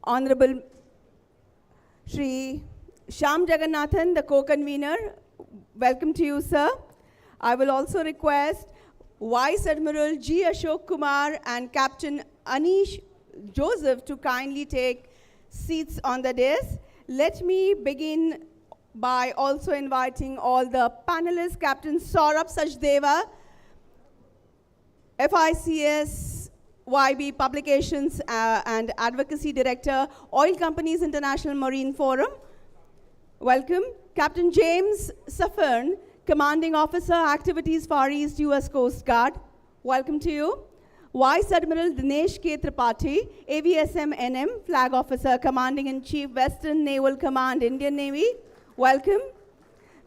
Honorable Shri Shyam Jagannathan, the co-convener, welcome to you, sir. I will also request Vice Admiral G. Ashok Kumar and Captain Anish Joseph to kindly take seats on the dais. Let me begin by also inviting all the panelists, Captain Saurabh Sachdeva, FICS YB Publications and Advocacy Director, Oil Companies International Marine Forum. Welcome. Captain James Safern, Commanding Officer, Activities Far East US Coast Guard. Welcome to you. Vice Admiral Dinesh K. Tripathi, AVSM NM, Flag Officer, Commanding in Chief, Western Naval Command, Indian Navy. Welcome.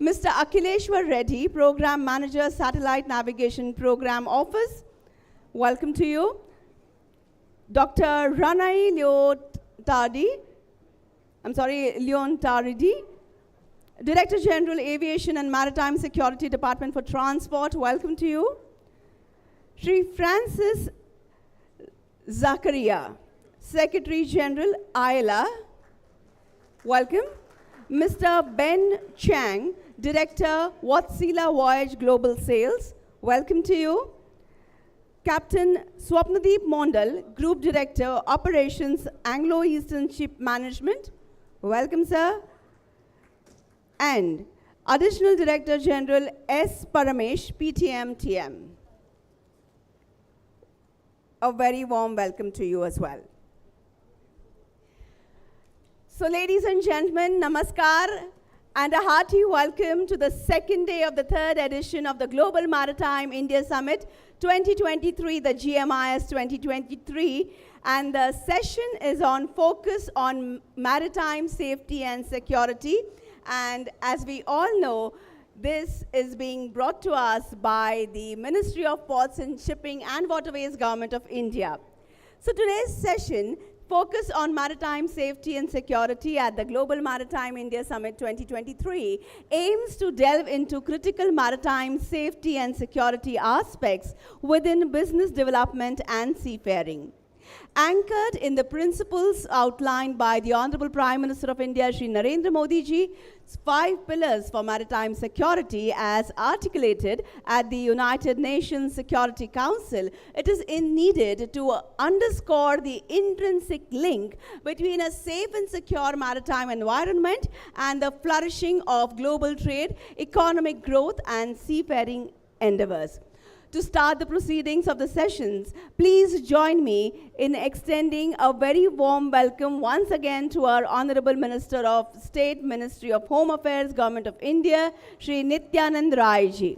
Mr. Akhileshwar Reddy, Program Manager, Satellite Navigation Program Office. Welcome to you. Dr. Ranai Leontardi, Director General, Aviation and Maritime Security Department for Transport. Welcome to you. Shri Francis Zakaria, Secretary General, ILA. Welcome. Mr. Ben Chang, Director, Wärtsilä Voyage Global Sales. Welcome to you. Captain Swapnadeep Mondal, Group Director, Operations, Anglo-Eastern Ship Management. Welcome, sir. And Additional Director General S. Paramesh, PTM-TM. A very warm welcome to you as well. So, ladies and gentlemen, namaskar, and a hearty welcome to the second day of the third edition of the Global Maritime India Summit 2023, the GMIS 2023, and the session is on focus on maritime safety and security. And as we all know, this is being brought to us by the Ministry of Ports and Shipping and Waterways Government of India. So today's session focus on maritime safety and security at the Global Maritime India Summit 2023 aims to delve into critical maritime safety and security aspects within business development and seafaring. Anchored in the principles outlined by the Honorable Prime Minister of India, Shri Narendra Modi ji, 5 pillars for maritime security as articulated at the United Nations Security Council, it is needed to underscore the intrinsic link between a safe and secure maritime environment and the flourishing of global trade, economic growth, and seafaring endeavors. To start the proceedings of the sessions, please join me in extending a very warm welcome once again to our Honorable Minister of State, Ministry of Home Affairs, Government of India, Shri Nityanand Rai ji.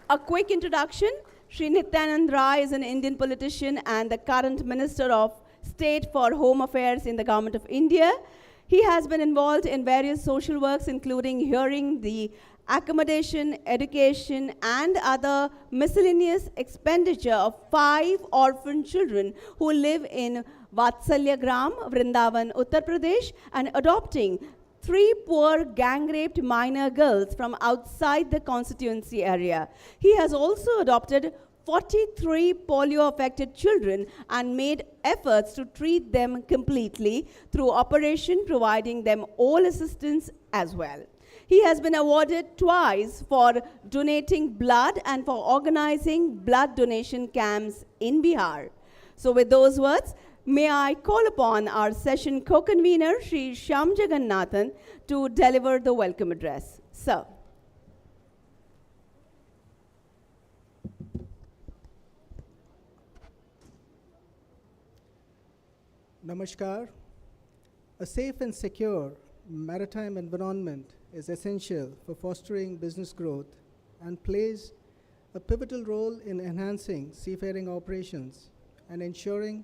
A quick introduction. Shri Nityanand Rai is an Indian politician and the current Minister of State for Home Affairs in the Government of India. He has been involved in various social works, including hearing the accommodation, education, and other miscellaneous expenditure of 5 orphan children who live in Vatsalya Gram, Vrindavan, Uttar Pradesh, and adopting 3 poor gang-raped minor girls from outside the constituency area. He has also adopted 43 polio-affected children and made efforts to treat them completely through operation, providing them all assistance as well. He has been awarded twice for donating blood and for organizing blood donation camps in Bihar. So with those words, may I call upon our session co-convener, Shri Shyam Jagannathan, to deliver the welcome address. Sir. Namaskar. A safe and secure maritime environment is essential for fostering business growth and plays a pivotal role in enhancing seafaring operations and ensuring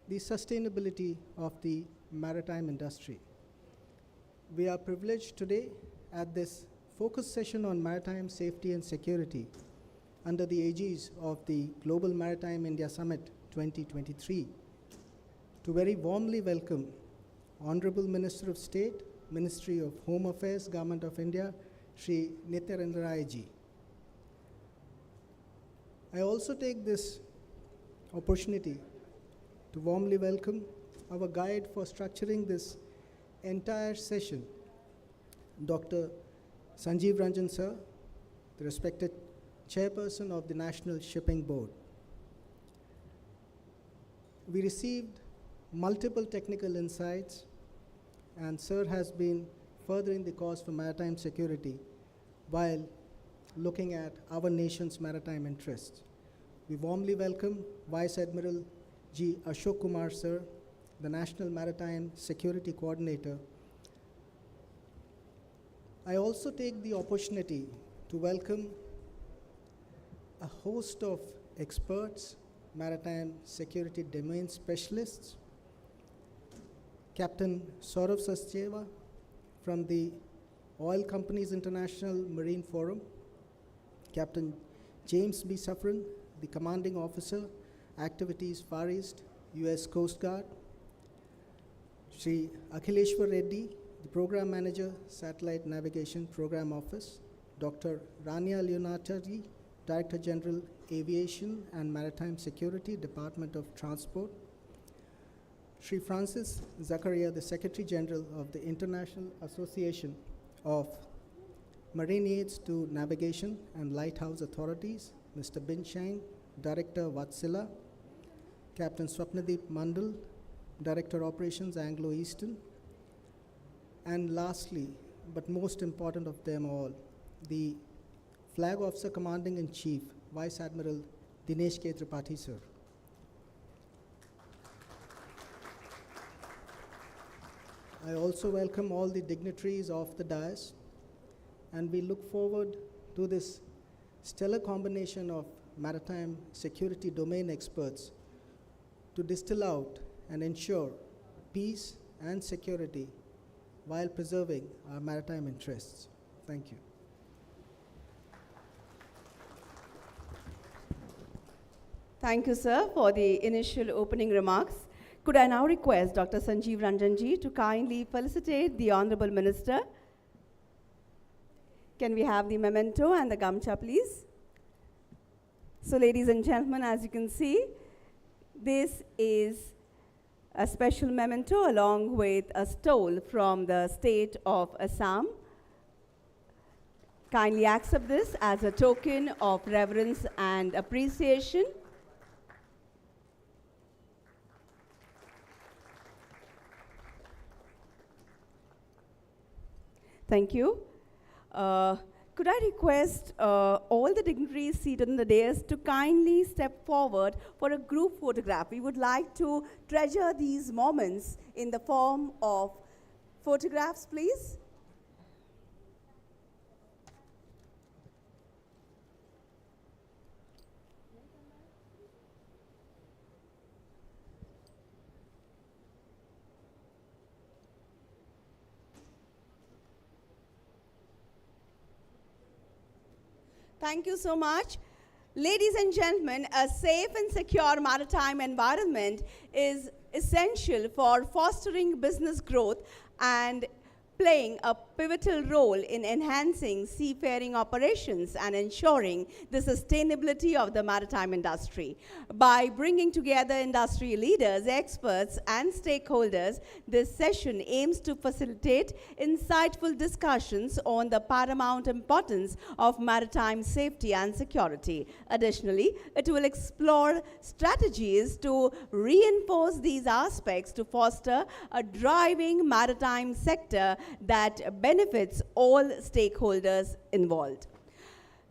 the sustainability of the maritime industry. We are privileged today at this focus session on maritime safety and security under the aegis of the Global Maritime India Summit 2023 to very warmly welcome Honorable Minister of State, Ministry of Home Affairs, Government of India, Shri Nityanand Rai ji. I also take this opportunity to warmly welcome our guide for structuring this entire session, Dr. Sanjeev Ranjan sir, the respected chairperson of the National Shipping Board. We received multiple technical insights, and sir has been furthering the cause for maritime security while looking at our nation's maritime interests. We warmly welcome Vice Admiral G. Ashok Kumar sir, the National Maritime Security Coordinator. I also take the opportunity to welcome a host of experts, maritime security domain specialists, Captain Saurav Sachdeva from the Oil Companies International Marine Forum, Captain James B. Safran, the Commanding Officer, Activities Far East, U.S. Coast Guard, Shri Akhileshwar Reddy, the Program Manager, Satellite Navigation Program Office, Dr. Rania Leonardi, Director General, Aviation and Maritime Security, Department of Transport, Shri Francis Zakaria, the Secretary General of the International Association of Marine Aids to Navigation and Lighthouse Authorities, Mr. Bin Chang, Director Vatsila, Captain Swapnadeep Mandal, Director Operations Anglo-Eastern, and lastly, but most important of them all, the Flag Officer Commanding-in-Chief, Vice Admiral Dinesh K. Tripathi, sir. I also welcome all the dignitaries of the dais, and we look forward to this stellar combination of maritime security domain experts to distill out and ensure peace and security while preserving our maritime interests. Thank you. Thank you, sir, for the initial opening remarks. Could I now request Dr. Sanjeev Ranjanji to kindly felicitate the Honorable Minister? Can we have the memento and the gamcha, please? So, ladies and gentlemen, as you can see, this is a special memento along with a stole from the state of Assam. Kindly accept this as a token of reverence and appreciation. Thank you. Could I request all the dignitaries seated on the dais to kindly step forward for a group photograph? We would like to treasure these moments in the form of photographs, please. Thank you so much. Ladies and gentlemen, a safe and secure maritime environment is essential for fostering business growth and playing a pivotal role in enhancing seafaring operations and ensuring the sustainability of the maritime industry. By bringing together industry leaders, experts, and stakeholders, this session aims to facilitate insightful discussions on the paramount importance of maritime safety and security. Additionally, it will explore strategies to reinforce these aspects to foster a thriving maritime sector that benefits all stakeholders involved.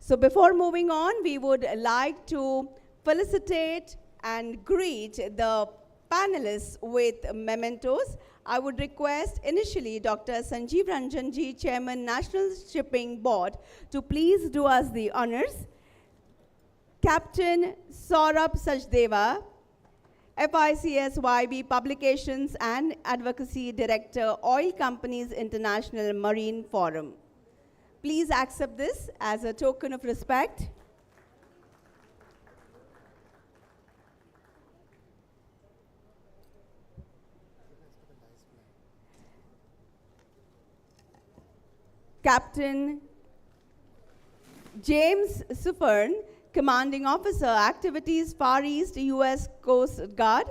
So before moving on, we would like to felicitate and greet the panelists with mementos. I would request initially Dr. Sanjeev Ranjanji, Chairman, National Shipping Board, to please do us the honors. Captain Saurabh Sachdeva, FICSYB Publications and Advocacy Director, Oil Companies International Marine Forum. Please accept this as a token of respect. Captain James Safran, Commanding Officer, Activities Far East, U.S. Coast Guard.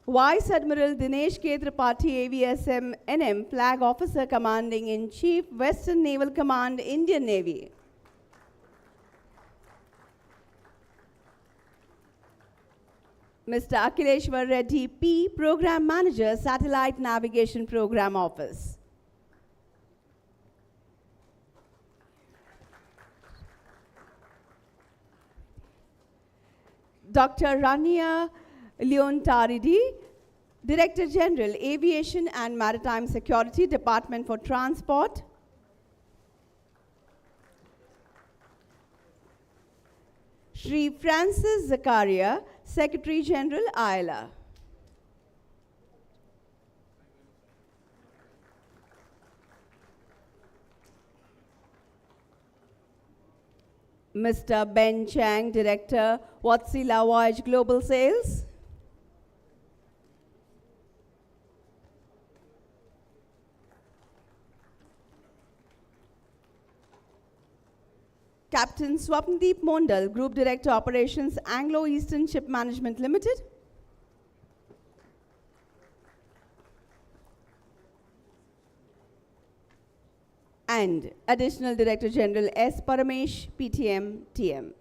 Vice Admiral Dinesh K. Tripathi, AVSM NM, Flag Officer Commanding in Chief, Western Naval Command, Indian Navy. Mr. Akhileshwar Reddy P., Program Manager, Satellite Navigation Program Office. Dr. Rania Leontaridi, Director General, Aviation and Maritime Security, Department for Transport. Shri Francis Zakaria, Secretary General, ILA. Mr. Ben Chang, Director, Watsila Voyage Global Sales. Captain Swapndeep Mondal, Group Director, Operations, Anglo-Eastern Ship Management Limited. And Additional Director General S. Paramesh, PTM, TM.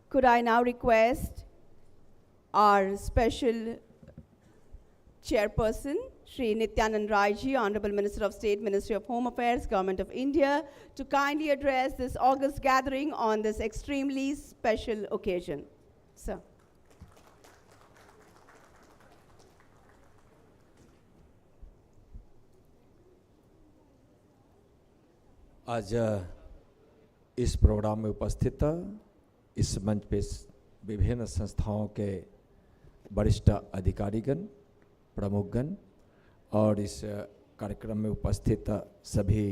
Could I now request our special chairperson, Shri Nityanand Rai Ji, Honorable Minister of State, Ministry of Home Affairs, Government of India, to kindly address this august gathering on this extremely special occasion. Sir. आज इस programme में उपस्थित इस मंच पे विभिन्न संस्थाओं के वरिष्ठ अधिकारीगण, प्रमुखगण और इस कार्यक्रम में उपस्थित सभी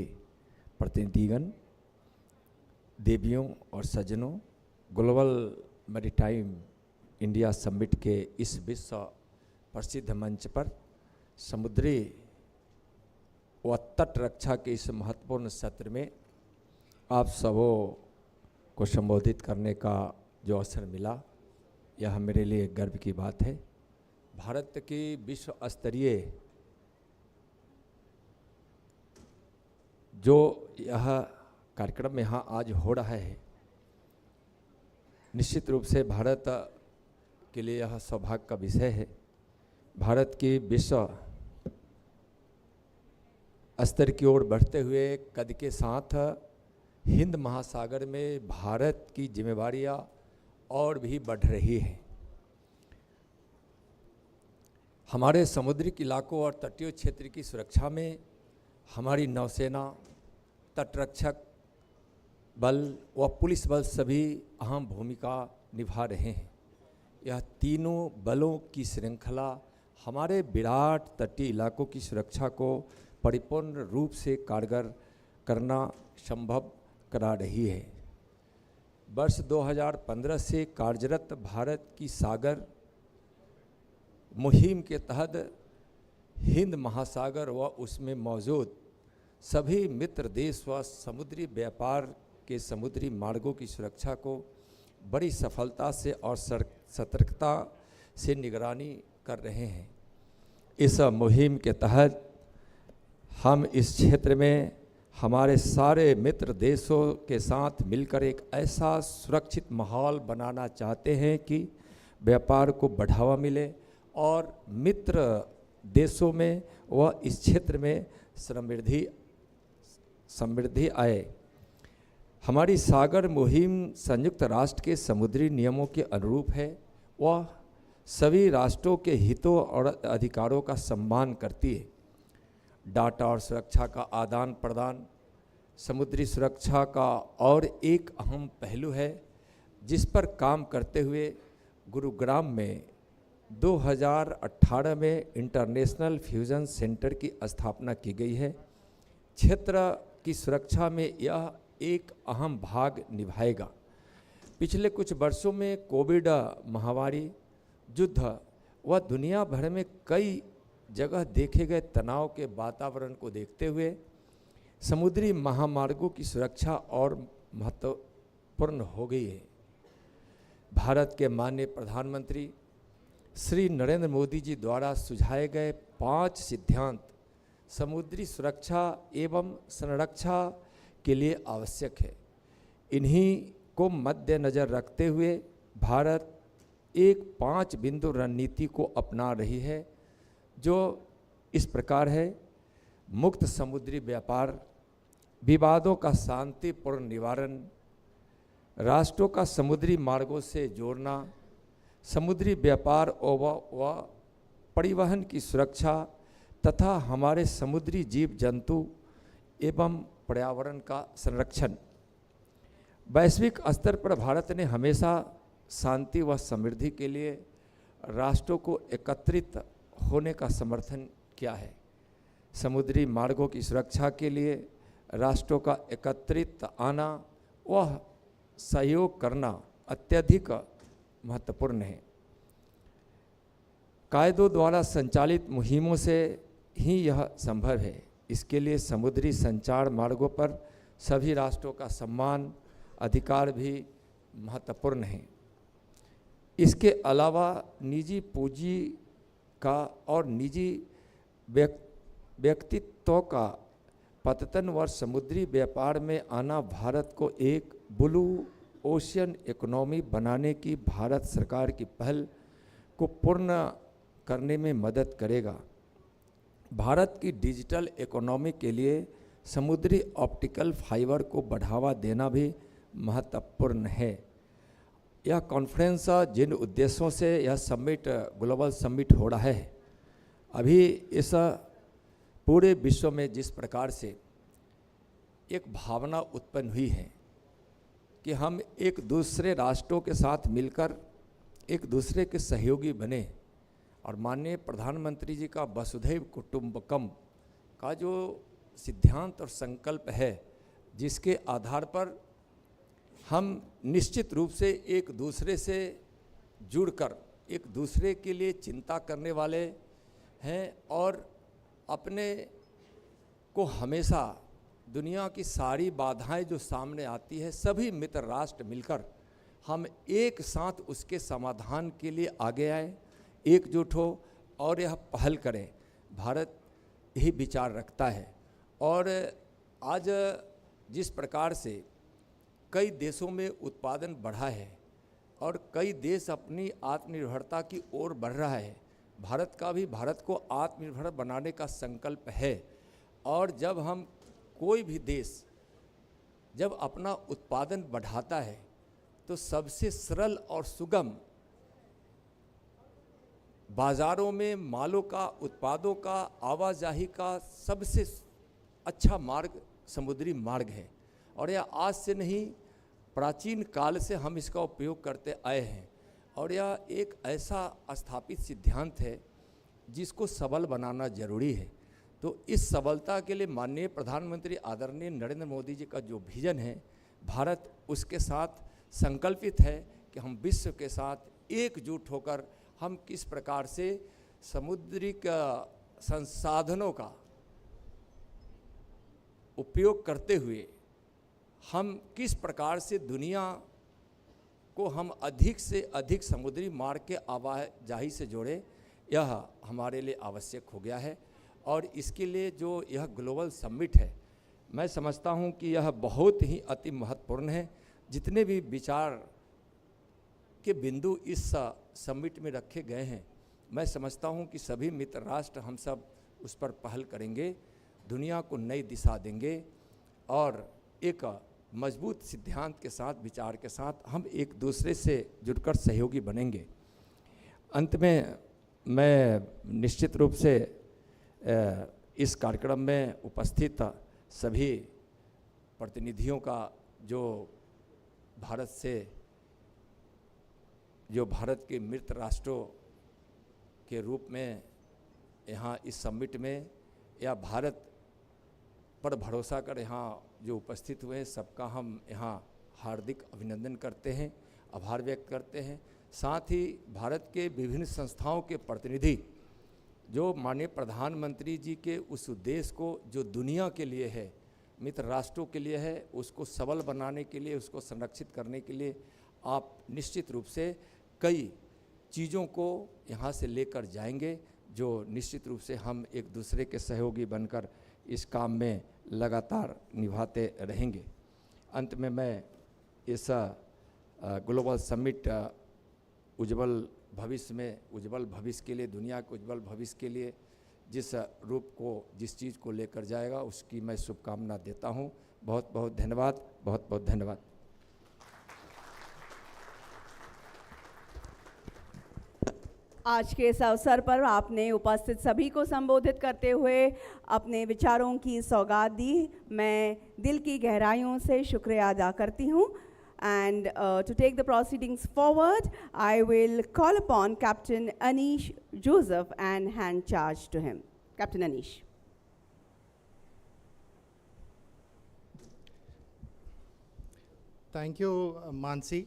प्रतिनिधिगण, देवियों और सज्जनों, ग्लोबल मैरीटाइम इंडिया समिट के इस विश्व प्रसिद्ध मंच पर समुद्री व तट रक्षा के इस महत्वपूर्ण सत्र में आप सबों को संबोधित करने का जो अवसर मिला, यह मेरे लिए गर्व की बात है। भारत की विश्व स्तरीय जो यह कार्यक्रम यहाँ आज हो रहा है, निश्चित रूप से भारत के लिए यह सौभाग्य का विषय है। भारत की विश्व स्तर की ओर बढ़ते हुए कद के साथ हिंद महासागर में भारत की जिम्मेवारियां और भी बढ़ रही हैं। हमारे समुद्री इलाकों और तटीय क्षेत्र की सुरक्षा में हमारी नौसेना, तटरक्षक बल व पुलिस बल सभी अहम भूमिका निभा रहे हैं। यह तीनों बलों की श्रृंखला हमारे विराट तटीय इलाकों की सुरक्षा को परिपूर्ण रूप से कारगर करना संभव करा रही है। वर्ष 2015 से कार्यरत भारत की सागर मुहिम के तहत हिंद महासागर व उसमें मौजूद सभी मित्र देश व समुद्री व्यापार के समुद्री मार्गों की सुरक्षा को बड़ी सफलता से और सतर्कता से निगरानी कर रहे हैं। इस मुहिम के तहत हम इस क्षेत्र में हमारे सारे मित्र देशों के साथ मिलकर एक ऐसा सुरक्षित माहौल बनाना चाहते हैं कि व्यापार को बढ़ावा मिले और मित्र देशों में व इस क्षेत्र में समृद्धि आए। हमारी सागर मुहिम संयुक्त राष्ट्र के समुद्री नियमों के अनुरूप है। वह सभी राष्ट्रों के हितों और अधिकारों का सम्मान करती है। डाटा और सुरक्षा का आदान प्रदान समुद्री सुरक्षा का और एक अहम पहलू है, जिस पर काम करते हुए गुरुग्राम में 2018 में इंटरनेशनल फ्यूजन सेंटर की स्थापना की गई है। क्षेत्र की सुरक्षा में यह एक अहम भाग निभाएगा। पिछले कुछ वर्षों में कोविड महामारी, युद्ध वह दुनिया भर में कई जगह देखे गए तनाव के वातावरण को देखते हुए समुद्री महामार्गों की सुरक्षा और महत्वपूर्ण हो गई है। भारत के माननीय प्रधानमंत्री श्री नरेंद्र मोदी जी द्वारा सुझाए गए 5 सिद्धांत समुद्री सुरक्षा एवं संरक्षा के लिए आवश्यक है। इन्हीं को मद्देनजर रखते हुए भारत एक 5 बिंदु रणनीति को अपना रही है, जो इस प्रकार है: मुक्त समुद्री व्यापार, विवादों का शांतिपूर्ण निवारण, राष्ट्रों का समुद्री मार्गों से जोड़ना, समुद्री व्यापार व परिवहन की सुरक्षा तथा हमारे समुद्री जीव जंतु एवं पर्यावरण का संरक्षण। वैश्विक स्तर पर भारत ने हमेशा शांति व समृद्धि के लिए राष्ट्रों को एकत्रित होने का समर्थन किया है। समुद्री मार्गों की सुरक्षा के लिए राष्ट्रों का एकत्रित आना व सहयोग करना अत्यधिक महत्वपूर्ण है। कायदों द्वारा संचालित मुहिमों से ही यह संभव है। इसके लिए समुद्री संचार मार्गों पर सभी राष्ट्रों का सम्मान अधिकार भी महत्वपूर्ण है। इसके अलावा निजी पूंजी का और निजी व्यक्तित्व का पतन व समुद्री व्यापार में आना भारत को एक ब्लू ओशियन इकोनॉमी बनाने की भारत सरकार की पहल को पूर्ण करने में मदद करेगा। भारत की डिजिटल इकोनॉमी के लिए समुद्री ऑप्टिकल फाइबर को बढ़ावा देना भी महत्वपूर्ण है। यह कॉन्फ्रेंस जिन उद्देश्यों से यह समिट ग्लोबल समिट हो रहा है, अभी इस पूरे विश्व में जिस प्रकार से एक भावना उत्पन्न हुई है कि हम एक दूसरे राष्ट्रों के साथ मिलकर एक दूसरे के सहयोगी बने, और माननीय प्रधानमंत्री जी का वसुधैव कुटुंबकम का जो सिद्धांत और संकल्प है, जिसके आधार पर हम निश्चित रूप से एक दूसरे से जुड़कर एक दूसरे के लिए चिंता करने वाले हैं और अपने को हमेशा दुनिया की सारी बाधाएं जो सामने आती है, सभी मित्र राष्ट्र मिलकर हम एक साथ उसके समाधान के लिए आगे आए, एकजुट हो और यह पहल करें। भारत यही विचार रखता है। और आज जिस प्रकार से कई देशों में उत्पादन बढ़ा है और कई देश अपनी आत्मनिर्भरता की ओर बढ़ रहा है, भारत को आत्मनिर्भर बनाने का संकल्प है। और जब हम कोई भी देश जब अपना उत्पादन बढ़ाता है तो सबसे सरल और सुगम बाजारों में मालों का, उत्पादों का, आवाजाही का सबसे अच्छा मार्ग समुद्री मार्ग है। और यह आज से नहीं, प्राचीन काल से हम इसका उपयोग करते आए हैं। और यह एक ऐसा स्थापित सिद्धांत है जिसको सबल बनाना जरूरी है। तो इस सबलता के लिए माननीय प्रधानमंत्री आदरणीय नरेंद्र मोदी जी का जो विजन है, भारत उसके साथ संकल्पित है कि हम विश्व के साथ एकजुट होकर हम किस प्रकार से समुद्री का संसाधनों का उपयोग करते हुए हम किस प्रकार से दुनिया को हम अधिक से अधिक समुद्री मार्ग के आवाजाही से जोड़े, यह हमारे लिए आवश्यक हो गया है। और इसके लिए जो यह ग्लोबल समिट है, मैं समझता हूँ कि यह बहुत ही अति महत्वपूर्ण है। जितने भी विचार के बिंदु इस समिट में रखे गए हैं, मैं समझता हूँ कि सभी मित्र राष्ट्र हम सब उस पर पहल करेंगे, दुनिया को नई दिशा देंगे और एक मजबूत सिद्धांत के साथ, विचार के साथ हम एक दूसरे से जुड़कर सहयोगी बनेंगे। अंत में मैं निश्चित रूप से इस कार्यक्रम में उपस्थित सभी प्रतिनिधियों का जो भारत के मित्र राष्ट्रों के रूप में यहाँ इस समिट में या भारत पर भरोसा कर यहाँ जो उपस्थित हुए हैं, सबका हम यहाँ हार्दिक अभिनंदन करते हैं, आभार व्यक्त करते हैं। साथ ही भारत के विभिन्न संस्थाओं के प्रतिनिधि जो माननीय प्रधानमंत्री जी के उस उद्देश्य को जो दुनिया के लिए है, मित्र राष्ट्रों के लिए है, उसको सबल बनाने के लिए, उसको संरक्षित करने के लिए आप निश्चित रूप से कई चीज़ों को यहाँ से लेकर जाएंगे, जो निश्चित रूप से हम एक दूसरे के सहयोगी बनकर इस काम में लगातार निभाते रहेंगे। अंत में मैं इस ग्लोबल समिट उज्जवल भविष्य में, उज्जवल भविष्य के लिए, दुनिया के उज्जवल भविष्य के लिए जिस रूप को, जिस चीज़ को लेकर जाएगा, उसकी मैं शुभकामना देता हूँ। बहुत बहुत धन्यवाद, बहुत बहुत धन्यवाद। आज के इस अवसर पर आपने उपस्थित सभी को संबोधित करते हुए अपने विचारों की सौगात दी। मैं दिल की गहराइयों से शुक्रिया अदा करती हूँ। And to take the proceedings forward, I will call upon Captain Anish Joseph and hand charge to him. Captain Anish. Thank you, Mansi.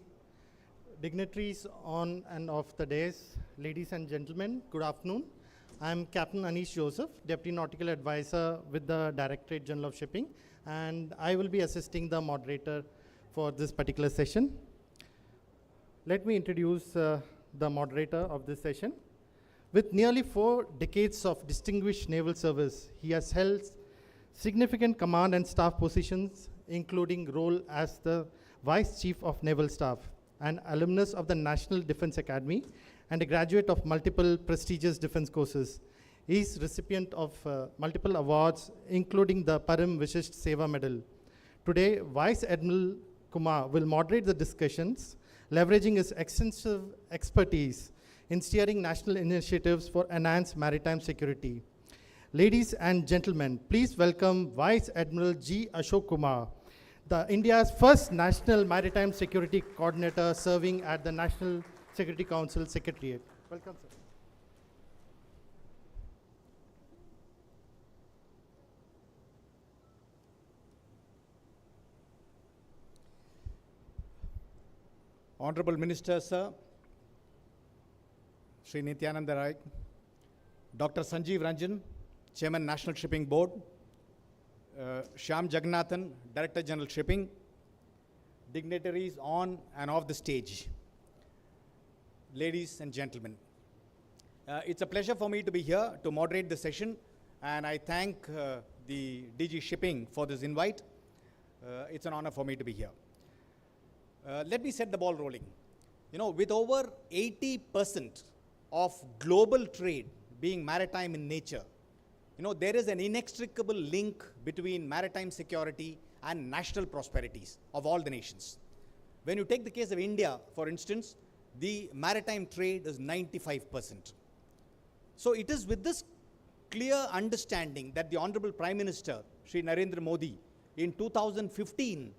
Dignitaries on and off the dais, ladies and gentlemen, good afternoon. I am Captain Anish Joseph, Deputy Nautical Advisor with the Directorate General of Shipping, and I will be assisting the moderator for this particular session. Let me introduce the moderator of this session. With nearly 4 decades of distinguished naval service, he has held significant command and staff positions, including role as the Vice Chief of Naval Staff, an alumnus of the National Defense Academy, and a graduate of multiple prestigious defense courses. He is recipient of multiple awards, including the Param Vishisht Seva Medal. Today, Vice Admiral Kumar will moderate the discussions, leveraging his extensive expertise in steering national initiatives for enhanced maritime security. Ladies and gentlemen, please welcome Vice Admiral G. Ashok Kumar, the India's first National Maritime Security Coordinator serving at the National Security Council Secretariat. Welcome, sir. Honorable Minister, sir, Shri Nityananda Rai, Dr. Sanjeev Ranjan, Chairman, National Shipping Board, Shyam Jagannathan, Director General Shipping, dignitaries on and off the stage, ladies and gentlemen. It's a pleasure for me to be here to moderate the session, and I thank the DG Shipping for this invite. It's an honor for me to be here. Let me set the ball rolling. You know, with over 80% of global trade being maritime in nature, you know, there is an inextricable link between maritime security and national prosperities of all the nations. When you take the case of India, for instance, the maritime trade is 95%. So it is with this clear understanding that the Honorable Prime Minister, Shri Narendra Modi, in 2015,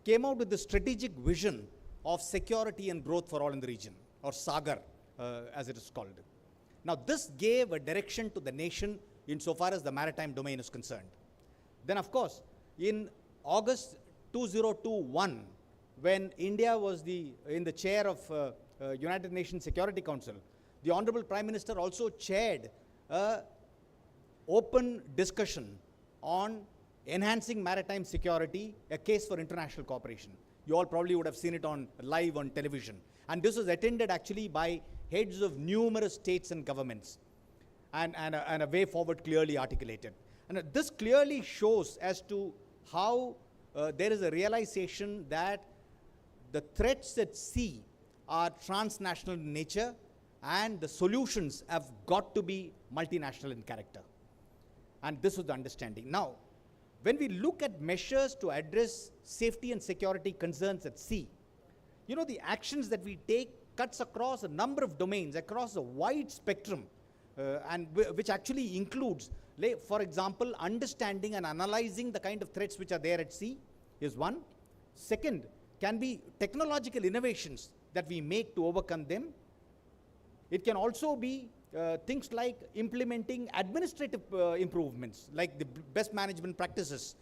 came out with the strategic vision of security and growth for all in the region, or SAGAR, as it is called. Now, this gave a direction to the nation insofar as the maritime domain is concerned. Then, of course, in August 2021, when India was in the chair of United Nations Security Council, the Honorable Prime Minister also chaired an open discussion on enhancing maritime security, a case for international cooperation. You all probably would have seen it live on television. And this was attended actually by heads of numerous states and governments, and a way forward clearly articulated. And this clearly shows as to how there is a realization that the threats at sea are transnational in nature, and the solutions have got to be multinational in character. And this was the understanding. Now, when we look at measures to address safety and security concerns at sea, you know, the actions that we take cuts across a number of domains, across a wide spectrum, and which actually includes, for example, understanding and analyzing the kind of threats which are there at sea is one. Second, can be technological innovations that we make to overcome them. It can also be things like implementing administrative improvements, like the best management practices,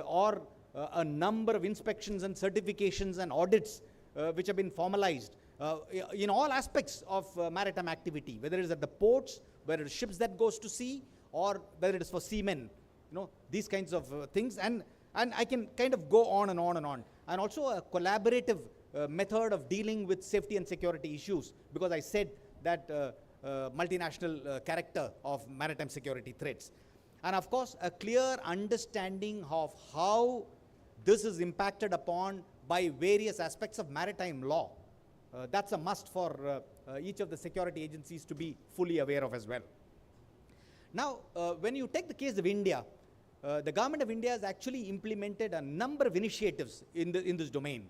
or a number of inspections and certifications and audits which have been formalized in all aspects of maritime activity, whether it is at the ports, whether it is ships that goes to sea, or whether it is for seamen, these kinds of things. And I can kind of go on and on and on. And also a collaborative method of dealing with safety and security issues, because I said that multinational character of maritime security threats. And of course, a clear understanding of how this is impacted upon by various aspects of maritime law. That's a must for each of the security agencies to be fully aware of as well. Now, when you take the case of India, the government of India has actually implemented a number of initiatives in this domain.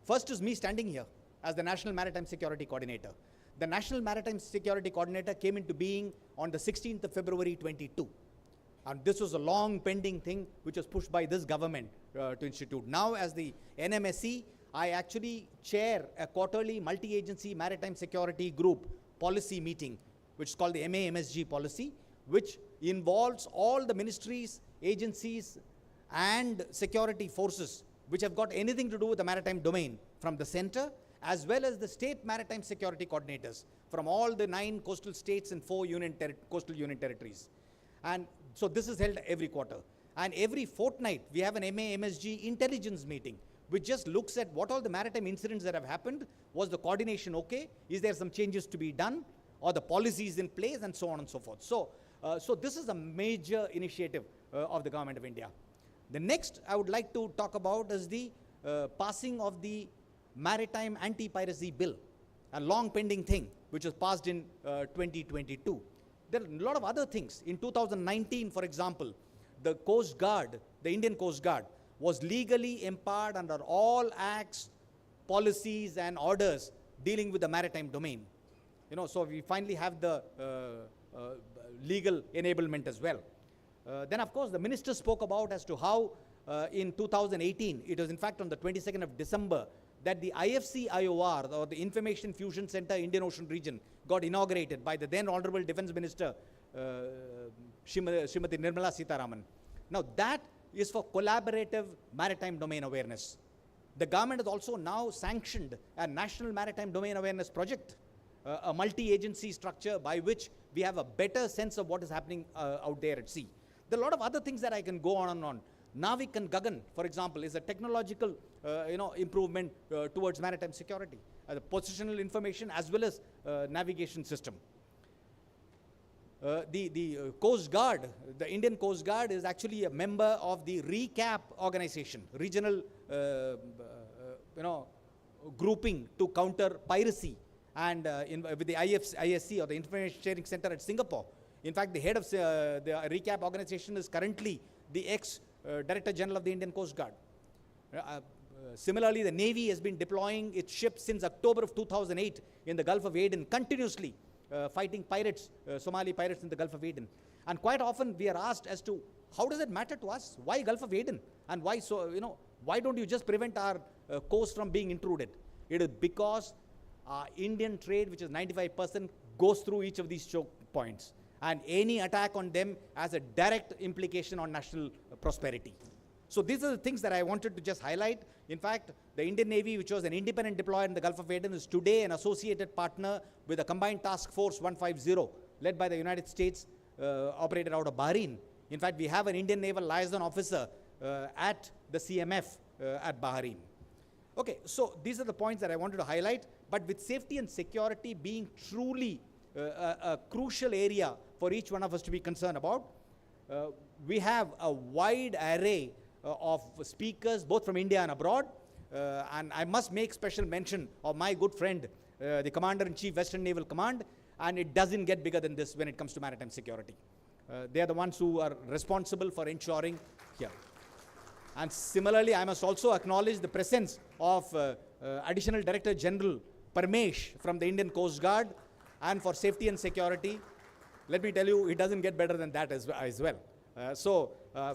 First is me standing here as the National Maritime Security Coordinator. The National Maritime Security Coordinator came into being on the 16th of February 22. And this was a long pending thing which was pushed by this government to institute. Now, as the NMSC, I actually chair a quarterly multi-agency maritime security group policy meeting, which is called the MAMSG policy, which involves all the ministries, agencies, and security forces which have got anything to do with the maritime domain from the center, as well as the state maritime security coordinators from all the 9 coastal states and 4 coastal union territories. And so this is held every quarter. And every fortnight, we have an MAMSG intelligence meeting, which just looks at what all the maritime incidents that have happened. Was the coordination okay? Is there some changes to be done? Or the policies in place, and so on and so forth. So this is a major initiative of the government of India. The next I would like to talk about is the passing of the Maritime Anti-Piracy Bill, a long pending thing, which was passed in 2022. There are a lot of other things. In 2019, for example, the Coast Guard, the Indian Coast Guard, was legally empowered under all acts, policies, and orders dealing with the maritime domain. So we finally have the legal enablement as well. Then, of course, the minister spoke about as to how in 2018, it was in fact on the 22nd of December, that the IFC IOR, or the Information Fusion Center Indian Ocean Region, got inaugurated by the then Honorable Defense Minister, Srimati Nirmala Sitharaman. Now, that is for collaborative maritime domain awareness. The government has also now sanctioned a National Maritime Domain Awareness Project, a multi-agency structure by which we have a better sense of what is happening out there at sea. There are a lot of other things that I can go on and on. Navik and Gagan, for example, is a technological improvement towards maritime security, the positional information as well as navigation system. The Coast Guard, the Indian Coast Guard, is actually a member of the RECAP organization, regional grouping to counter piracy, and with the ISC, or the Information Sharing Center at Singapore. In fact, the head of the RECAP organization is currently the ex-Director General of the Indian Coast Guard. Similarly, the Navy has been deploying its ships since October of 2008 in the Gulf of Aden, continuously fighting pirates, Somali pirates in the Gulf of Aden. And quite often we are asked as to, how does it matter to us? Why Gulf of Aden? And why why don't you just prevent our coast from being intruded? It is because Indian trade, which is 95%, goes through each of these choke points. And any attack on them has a direct implication on national prosperity. So these are the things that I wanted to just highlight. In fact, the Indian Navy, which was an independent deployer in the Gulf of Aden, is today an associated partner with a combined task force 150, led by the United States, operated out of Bahrain. In fact, we have an Indian naval liaison officer at the CMF at Bahrain. Okay, so these are the points that I wanted to highlight. But with safety and security being truly a crucial area for each one of us to be concerned about, we have a wide array of speakers, both from India and abroad. And I must make special mention of my good friend, the Commander-in-Chief, Western Naval Command, and it doesn't get bigger than this when it comes to maritime security. They are the ones who are responsible for ensuring here. And similarly, I must also acknowledge the presence of Additional Director General Parmesh from the Indian Coast Guard, and for safety and security. Let me tell you, it doesn't get better than that as well. So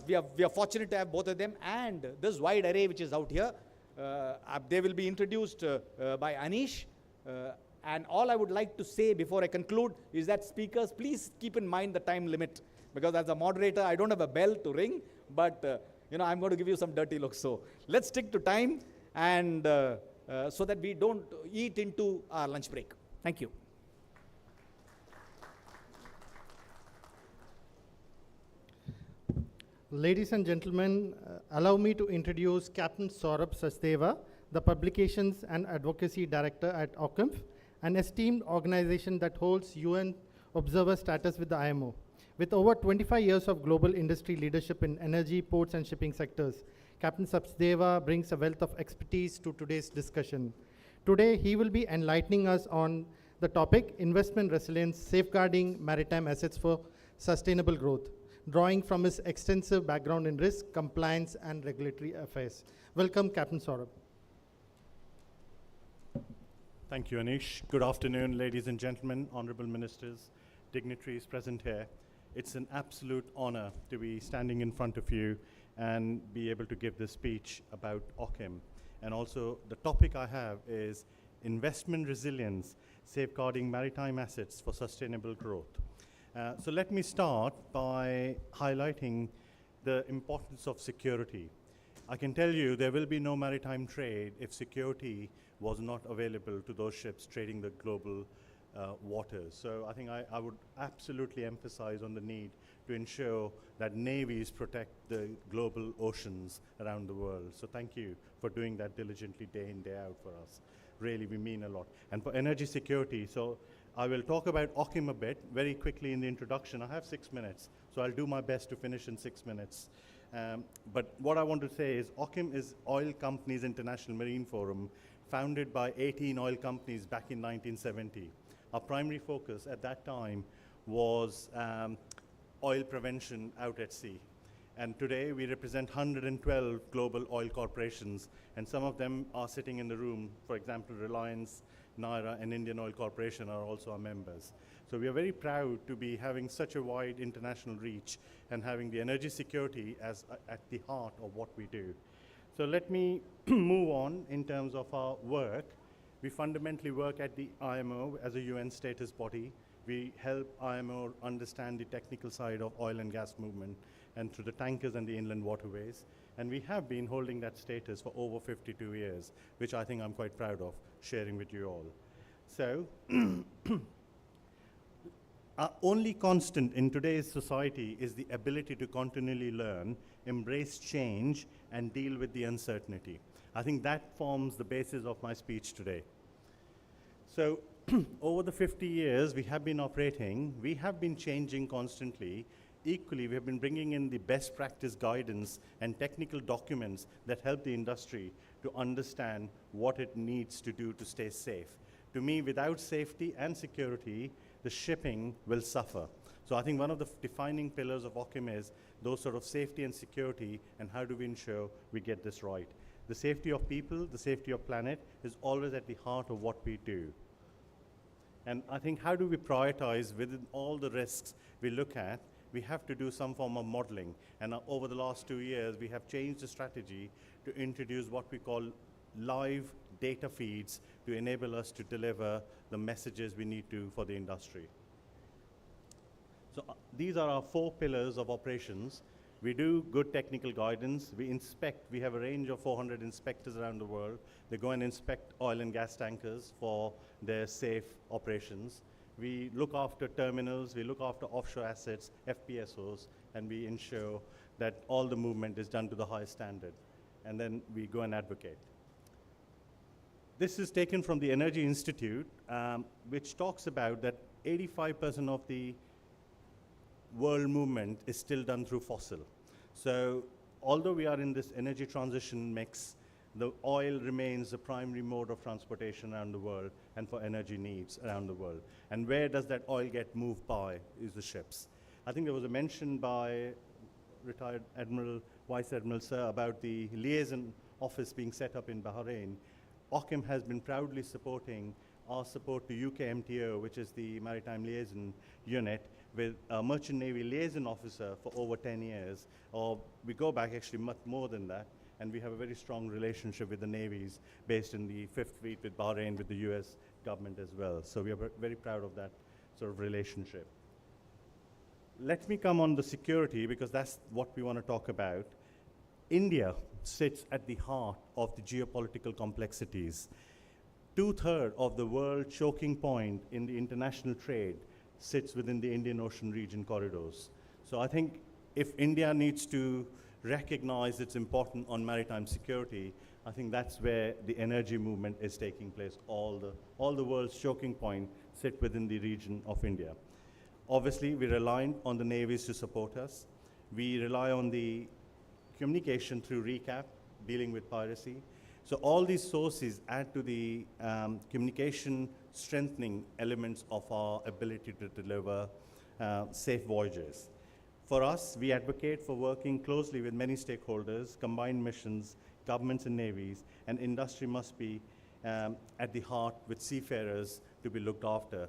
we are fortunate to have both of them, and this wide array which is out here, they will be introduced by Anish. And all I would like to say before I conclude is that speakers, please keep in mind the time limit, because as a moderator, I don't have a bell to ring, but I'm going to give you some dirty looks. So let's stick to time, and so that we don't eat into our lunch break. Thank you. Ladies and gentlemen, allow me to introduce Captain Saurabh Sachdeva, the Publications and Advocacy Director at OCIMF, an esteemed organization that holds UN observer status with the IMO. With over 25 years of global industry leadership in energy, ports, and shipping sectors, Captain Sachdeva brings a wealth of expertise to today's discussion. Today, he will be enlightening us on the topic, investment resilience, safeguarding maritime assets for sustainable growth, drawing from his extensive background in risk, compliance, and regulatory affairs. Welcome, Captain Saurabh. Thank you, Anish. Good afternoon, ladies and gentlemen, honorable ministers, dignitaries present here. It's an absolute honor to be standing in front of you and be able to give this speech about OCIM. And also, the topic I have is investment resilience, safeguarding maritime assets for sustainable growth. So let me start by highlighting the importance of security. I can tell you there will be no maritime trade if security was not available to those ships trading the global waters. So I think I would absolutely emphasize on the need to ensure that navies protect the global oceans around the world. So thank you for doing that diligently day in, day out for us. Really, we mean a lot. And for energy security, so I will talk about OCIM a bit very quickly in the introduction. I have 6 minutes, so I'll do my best to finish in 6 minutes. But what I want to say is OCIM is Oil Companies International Marine Forum, founded by 18 oil companies back in 1970. Our primary focus at that time was oil prevention out at sea. And today we represent 112 global oil corporations, and some of them are sitting in the room. For example, Reliance, Naira, and Indian Oil Corporation are also our members. So we are very proud to be having such a wide international reach and having the energy security as at the heart of what we do. So let me move on in terms of our work. We fundamentally work at the IMO as a UN status body. We help IMO understand the technical side of oil and gas movement and through the tankers and the inland waterways. And we have been holding that status for over 52 years, which I think I'm quite proud of sharing with you all. So, our only constant in today's society is the ability to continually learn, embrace change, and deal with the uncertainty. I think that forms the basis of my speech today. So, over the 50 years we have been operating, we have been changing constantly. Equally, we have been bringing in the best practice guidance and technical documents that help the industry to understand what it needs to do to stay safe. To me, without safety and security, the shipping will suffer. So I think one of the defining pillars of OCIM is those sort of safety and security, and how do we ensure we get this right. The safety of people, the safety of planet is always at the heart of what we do. And I think how do we prioritize within all the risks we look at? We have to do some form of modeling. And over the last 2 years, we have changed the strategy to introduce what we call live data feeds to enable us to deliver the messages we need to for the industry. So these are our 4 pillars of operations. We do good technical guidance. We inspect. We have a range of 400 inspectors around the world. They go and inspect oil and gas tankers for their safe operations. We look after terminals, we look after offshore assets, FPSOs, and we ensure that all the movement is done to the highest standard. And then we go and advocate. This is taken from the Energy Institute, which talks about that 85% of the world movement is still done through fossil. So although we are in this energy transition mix, the oil remains the primary mode of transportation around the world and for energy needs around the world. And where does that oil get moved by is the ships. I think there was a mention by retired Admiral, Vice Admiral Sir about the liaison office being set up in Bahrain. OCIM has been proudly supporting our support to UK MTO, which is the Maritime Liaison Unit, with a Merchant Navy liaison officer for over 10 years. Or we go back actually much more than that. And we have a very strong relationship with the navies based in the 5th Fleet with Bahrain, with the US government as well. So we are very proud of that sort of relationship. Let me come on the security, because that's what we want to talk about. India sits at the heart of the geopolitical complexities. Two-thirds of the world choking point in the international trade sits within the Indian Ocean region corridors. So I think if India needs to recognize its importance on maritime security, I think that's where the energy movement is taking place. All the world's choking point sit within the region of India. Obviously, we rely on the navies to support us. We rely on the communication through recap, dealing with piracy. So all these sources add to the communication strengthening elements of our ability to deliver safe voyages. For us, we advocate for working closely with many stakeholders, combined missions, governments and navies, and industry must be at the heart with seafarers to be looked after.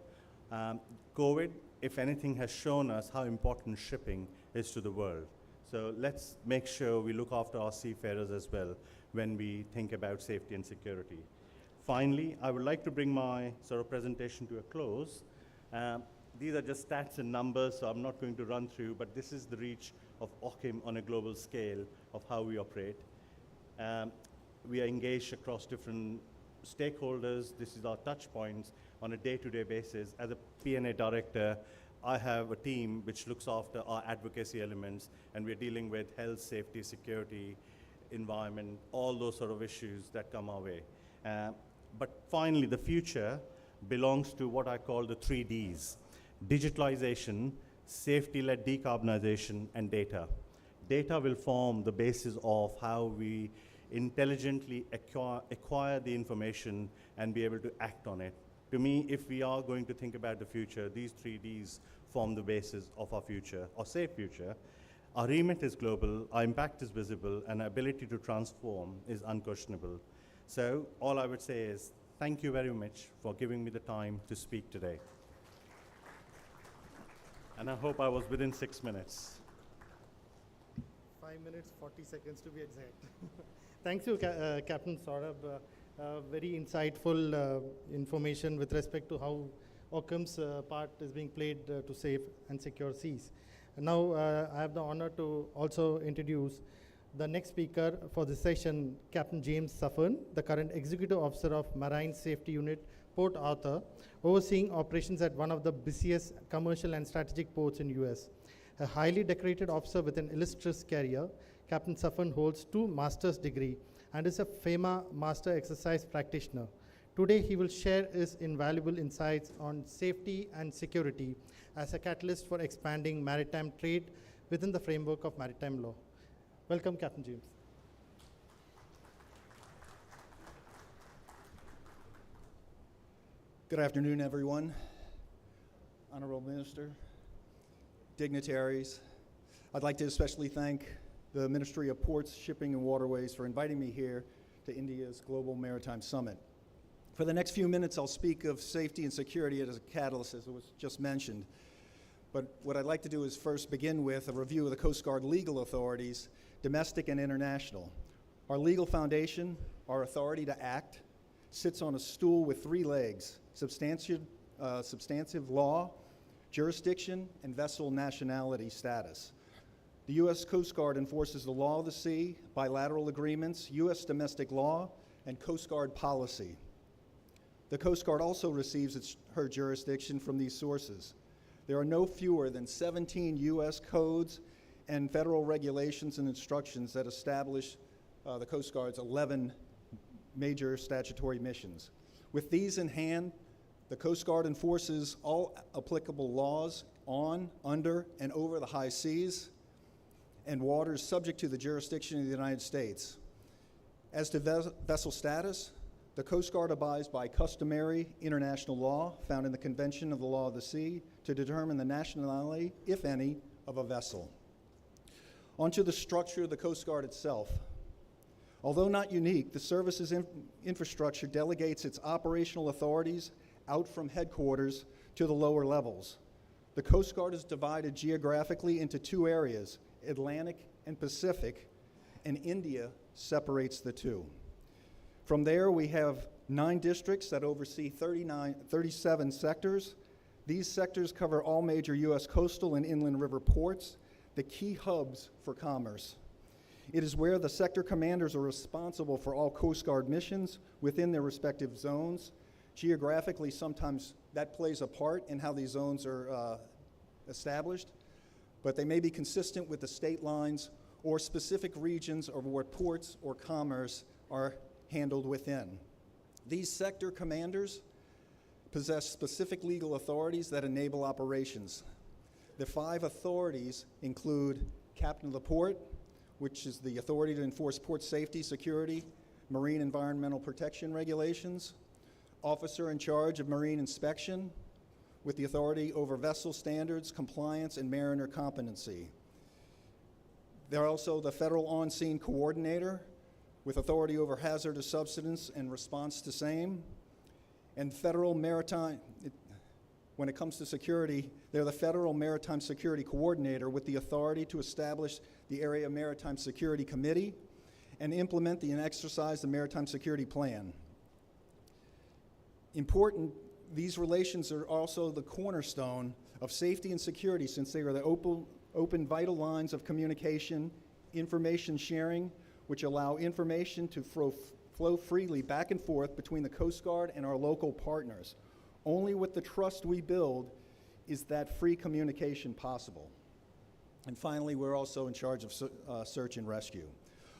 COVID, if anything, has shown us how important shipping is to the world. So let's make sure we look after our seafarers as well when we think about safety and security. Finally, I would like to bring my sort of presentation to a close. These are just stats and numbers, so I'm not going to run through, but this is the reach of OCHIM on a global scale of how we operate. We are engaged across different stakeholders. This is our touch points on a day-to-day basis. As a P&A director, I have a team which looks after our advocacy elements, and we're dealing with health, safety, security, environment, all those sort of issues that come our way. But finally, the future belongs to what I call the 3Ds: digitalization, safety-led decarbonization, and data. Data will form the basis of how we intelligently acquire the information and be able to act on it. To me, if we are going to think about the future, these 3Ds form the basis of our future, our safe future. Our remit is global, our impact is visible, and our ability to transform is unquestionable. So all I would say is thank you very much for giving me the time to speak today. And I hope I was within 6 minutes. 5 minutes, 40 seconds to be exact. Thank you, Captain Saurabh. Very insightful information with respect to how OCHIM's part is being played to safe and secure seas. And now I have the honor to also introduce the next speaker for this session, Captain James Suffern, the current Executive Officer of Marine Safety Unit, Port Arthur, overseeing operations at one of the busiest commercial and strategic ports in US. A highly decorated officer with an illustrious career, Captain Suffern holds 2 master's degree and is a FEMA Master Exercise Practitioner. Today, he will share his invaluable insights on safety and security as a catalyst for expanding maritime trade within the framework of maritime law. Welcome, Captain James. Good afternoon, everyone. Honorable Minister, dignitaries. I'd like to especially thank the Ministry of Ports, Shipping and Waterways for inviting me here to India's Global Maritime Summit. For the next few minutes, I'll speak of safety and security as a catalyst, as it was just mentioned. But what I'd like to do is first begin with a review of the Coast Guard legal authorities, domestic and international. Our legal foundation, our authority to act, sits on a stool with 3 legs: substantive law, jurisdiction, and vessel nationality status. The U.S. Coast Guard enforces the law of the sea, bilateral agreements, U.S. domestic law, and Coast Guard policy. The Coast Guard also receives her jurisdiction from these sources. There are no fewer than 17 U.S. codes and federal regulations and instructions that establish the Coast Guard's 11 major statutory missions. With these in hand, the Coast Guard enforces all applicable laws on, under, and over the high seas and waters subject to the jurisdiction of the United States. As to vessel status, the Coast Guard abides by customary international law found in the Convention of the Law of the Sea to determine the nationality, if any, of a vessel. Onto the structure of the Coast Guard itself. Although not unique, the service's infrastructure delegates its operational authorities out from headquarters to the lower levels. The Coast Guard is divided geographically into 2 areas, Atlantic and Pacific, and India separates the 2. From there, we have 9 districts that oversee 37 sectors. These sectors cover all major U.S. coastal and inland river ports, the key hubs for commerce. It is where the sector commanders are responsible for all Coast Guard missions within their respective zones. Geographically, sometimes that plays a part in how these zones are established, but they may be consistent with the state lines or specific regions of where ports or commerce are handled within. These sector commanders possess specific legal authorities that enable operations. The 5 authorities include Captain of the Port, which is the authority to enforce port safety, security, marine environmental protection regulations, officer in charge of marine inspection, with the authority over vessel standards, compliance, and mariner competency. They're also the federal on-scene coordinator, with authority over hazardous substance and response to same, and federal maritime, when it comes to security, they're the Federal Maritime Security Coordinator with the authority to establish the Area Maritime Security Committee and implement and exercise the Maritime Security Plan. Important, these relations are also the cornerstone of safety and security, since they are the open vital lines of communication, information sharing, which allow information to flow freely back and forth between the Coast Guard and our local partners. Only with the trust we build is that free communication possible. And finally, we're also in charge of search and rescue.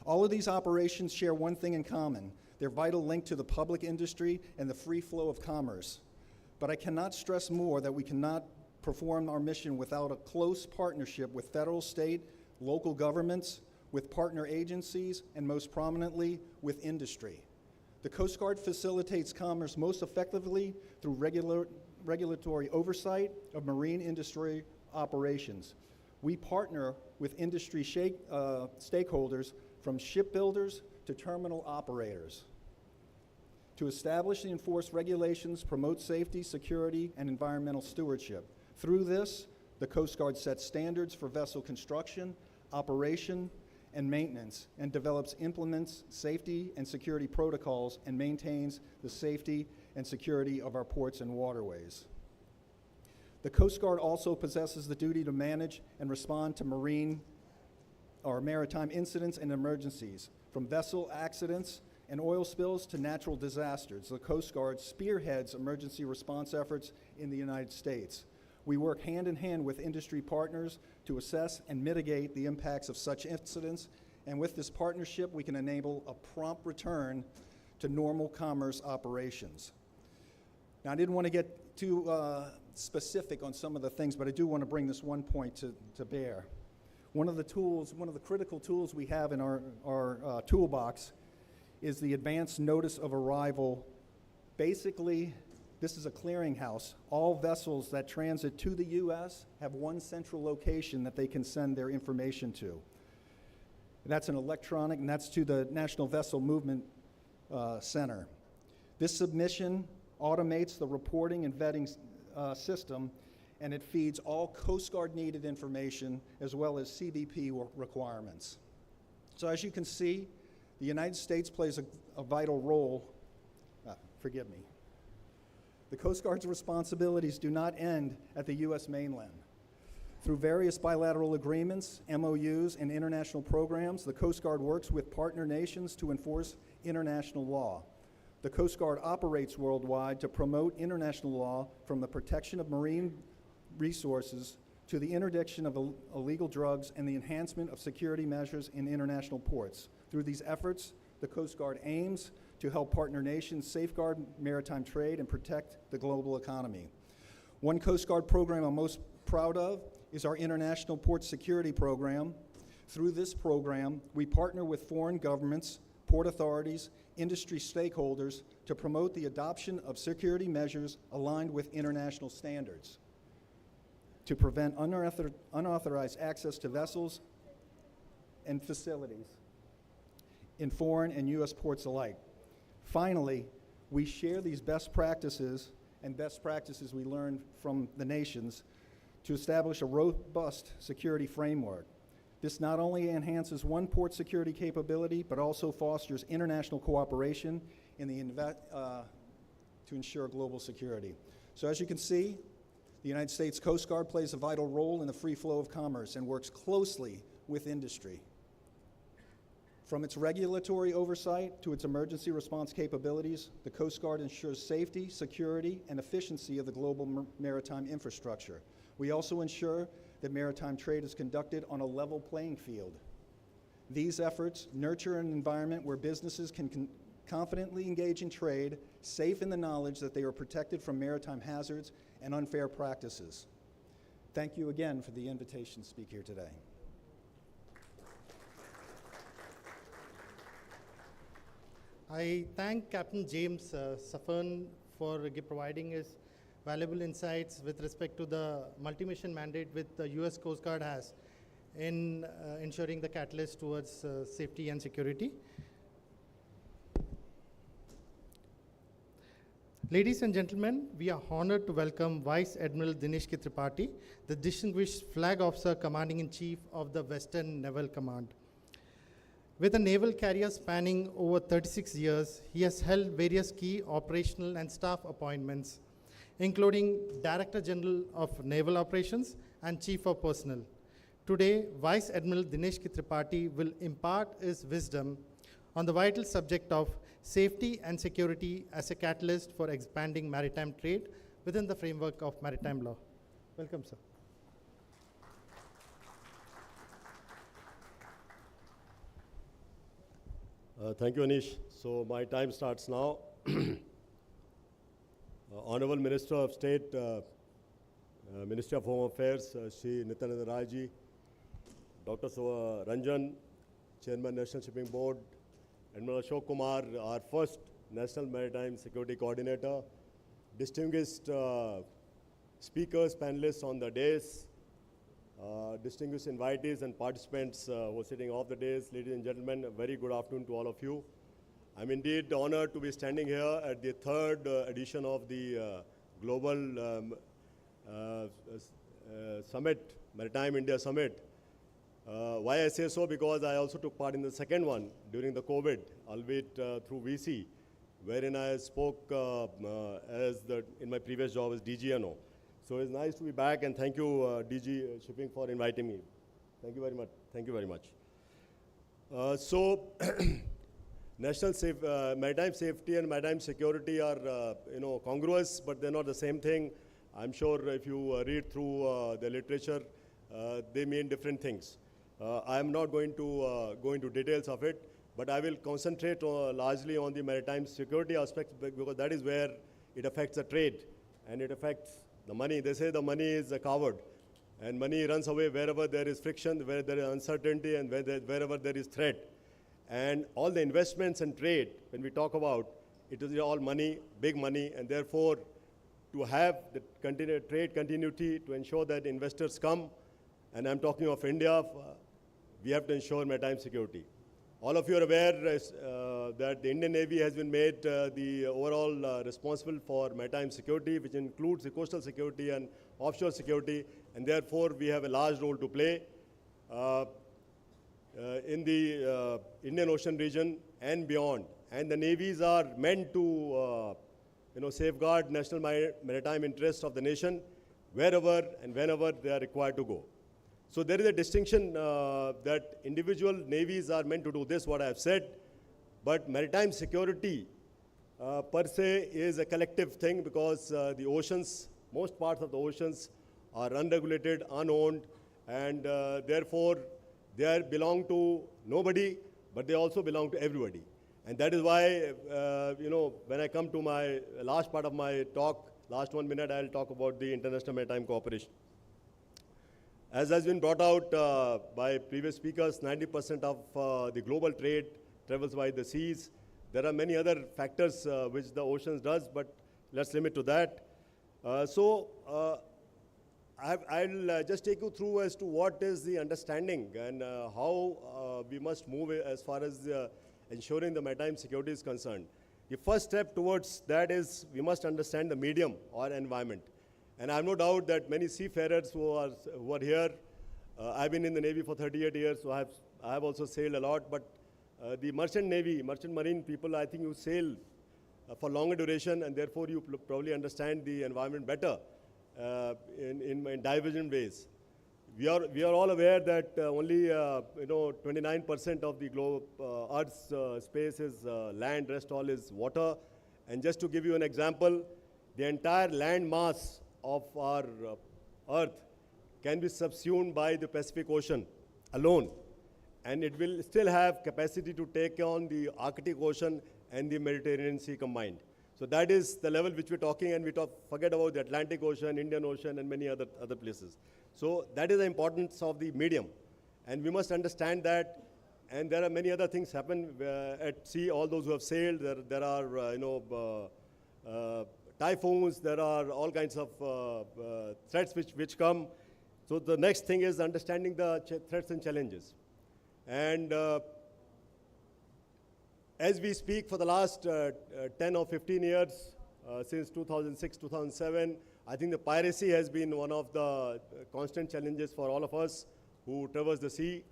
All of these operations share one thing in common: their vital link to the public industry and the free flow of commerce. But I cannot stress more that we cannot perform our mission without a close partnership with federal, state, local governments, with partner agencies, and most prominently, with industry. The Coast Guard facilitates commerce most effectively through regulatory oversight of marine industry operations. We partner with industry stakeholders, from shipbuilders to terminal operators, to establish and enforce regulations, promote safety, security, and environmental stewardship. Through this, the Coast Guard sets standards for vessel construction, operation, and maintenance, and implements safety and security protocols, and maintains the safety and security of our ports and waterways. The Coast Guard also possesses the duty to manage and respond to marine or maritime incidents and emergencies, from vessel accidents and oil spills to natural disasters. The Coast Guard spearheads emergency response efforts in the United States. We work hand in hand with industry partners to assess and mitigate the impacts of such incidents, and with this partnership, we can enable a prompt return to normal commerce operations. Now, I didn't want to get too specific on some of the things, but I do want to bring this one point to bear. One of the critical tools we have in our toolbox is the advanced notice of arrival. Basically, this is a clearinghouse. All vessels that transit to the U.S. have one central location that they can send their information to. That's an electronic, and that's to the National Vessel Movement Center. This submission automates the reporting and vetting system, and it feeds all Coast Guard needed information as well as CBP requirements. So as you can see, the United States plays a vital role. Forgive me. The Coast Guard's responsibilities do not end at the U.S. mainland. Through various bilateral agreements, MOUs, and international programs, the Coast Guard works with partner nations to enforce international law. The Coast Guard operates worldwide to promote international law, from the protection of marine resources to the interdiction of illegal drugs and the enhancement of security measures in international ports. Through these efforts, the Coast Guard aims to help partner nations safeguard maritime trade and protect the global economy. One Coast Guard program I'm most proud of is our International Port Security Program. Through this program, we partner with foreign governments, port authorities, industry stakeholders to promote the adoption of security measures aligned with international standards, to prevent unauthorized access to vessels and facilities in foreign and U.S. ports alike. Finally, we share these best practices and best practices we learned from the nations to establish a robust security framework. This not only enhances one port security capability, but also fosters international cooperation in to ensure global security. So as you can see, the United States Coast Guard plays a vital role in the free flow of commerce and works closely with industry. From its regulatory oversight to its emergency response capabilities, the Coast Guard ensures safety, security, and efficiency of the global maritime infrastructure. We also ensure that maritime trade is conducted on a level playing field. These efforts nurture an environment where businesses can confidently engage in trade, safe in the knowledge that they are protected from maritime hazards and unfair practices. Thank you again for the invitation to speak here today. I thank Captain James Saffern for providing his valuable insights with respect to the multi-mission mandate which the US Coast Guard has in ensuring the catalyst towards safety and security. Ladies and gentlemen, we are honored to welcome Vice Admiral Dinesh Tripathi, the distinguished flag officer commanding-in-chief of the Western Naval Command. With a naval career spanning over 36 years, he has held various key operational and staff appointments, including Director General of Naval Operations and Chief of Personnel. Today, Vice Admiral Dinesh Tripathi will impart his wisdom on the vital subject of safety and security as a catalyst for expanding maritime trade within the framework of maritime law. Welcome, sir. Thank you, Anish. So my time starts now. Honorable Minister of State, Ministry of Home Affairs, Shri Nityananda Rai ji, Dr. Ranjan, Chairman National Shipping Board, Admiral Ashok Kumar, our first National Maritime Security Coordinator, distinguished speakers, panelists on the dais, distinguished invitees and participants who are sitting off the dais, ladies and gentlemen, a very good afternoon to all of you. I'm indeed honored to be standing here at the third edition of the Global Summit, Maritime India Summit. Why I say so? Because I also took part in the second one during the COVID, albeit through VC, wherein I spoke in my previous job as DGNO. So it's nice to be back, and thank you, DG Shipping, for inviting me. Thank you very much. Thank you very much. Maritime safety and maritime security are, congruous, but they're not the same thing. I'm sure if you read through the literature, they mean different things. I'm not going to go into details of it, but I will concentrate largely on the maritime security aspect, because that is where it affects the trade and it affects the money. They say the money is a coward, and money runs away wherever there is friction, where there is uncertainty, and wherever there is threat. And all the investments and trade, when we talk about, it is all money, big money, and therefore to have the trade continuity, to ensure that investors come, and I'm talking of India, we have to ensure maritime security. All of you are aware that the Indian Navy has been made the overall responsible for maritime security, which includes the coastal security and offshore security, and therefore we have a large role to play in the Indian Ocean region and beyond. And the navies are meant to safeguard national maritime interests of the nation wherever and whenever they are required to go. So there is a distinction that individual navies are meant to do this, what I have said, but maritime security per se is a collective thing, because the oceans, most parts of the oceans are unregulated, unowned, and therefore they belong to nobody, but they also belong to everybody. And that is why, when I come to my last part of my talk, last 1 minute, I'll talk about the international maritime cooperation. As has been brought out by previous speakers, 90% of the global trade travels by the seas. There are many other factors which the oceans does, but let's limit to that. I'll just take you through as to what is the understanding and how we must move as far as ensuring the maritime security is concerned. The first step towards that is we must understand the medium or environment. And I have no doubt that many seafarers who are here, I've been in the Navy for 38 years, so I have also sailed a lot, but the merchant Navy, merchant marine people, I think you sail for longer duration, and therefore you probably understand the environment better in divergent ways. we are all aware that only 29% of the globe Earth's space is land, rest all is water. And just to give you an example, the entire land mass of our Earth can be subsumed by the Pacific Ocean alone, and it will still have capacity to take on the Arctic Ocean and the Mediterranean Sea combined. So that is the level which we're talking, and forget about the Atlantic Ocean, Indian Ocean, and many other places. So that is the importance of the medium, and we must understand that. And there are many other things happen at sea. All those who have sailed, there are typhoons, there are all kinds of threats which come. So the next thing is understanding the threats and challenges. And as we speak, for the last 10 or 15 years, since 2006, 2007, I think the piracy has been one of the constant challenges for all of us who traverse the sea.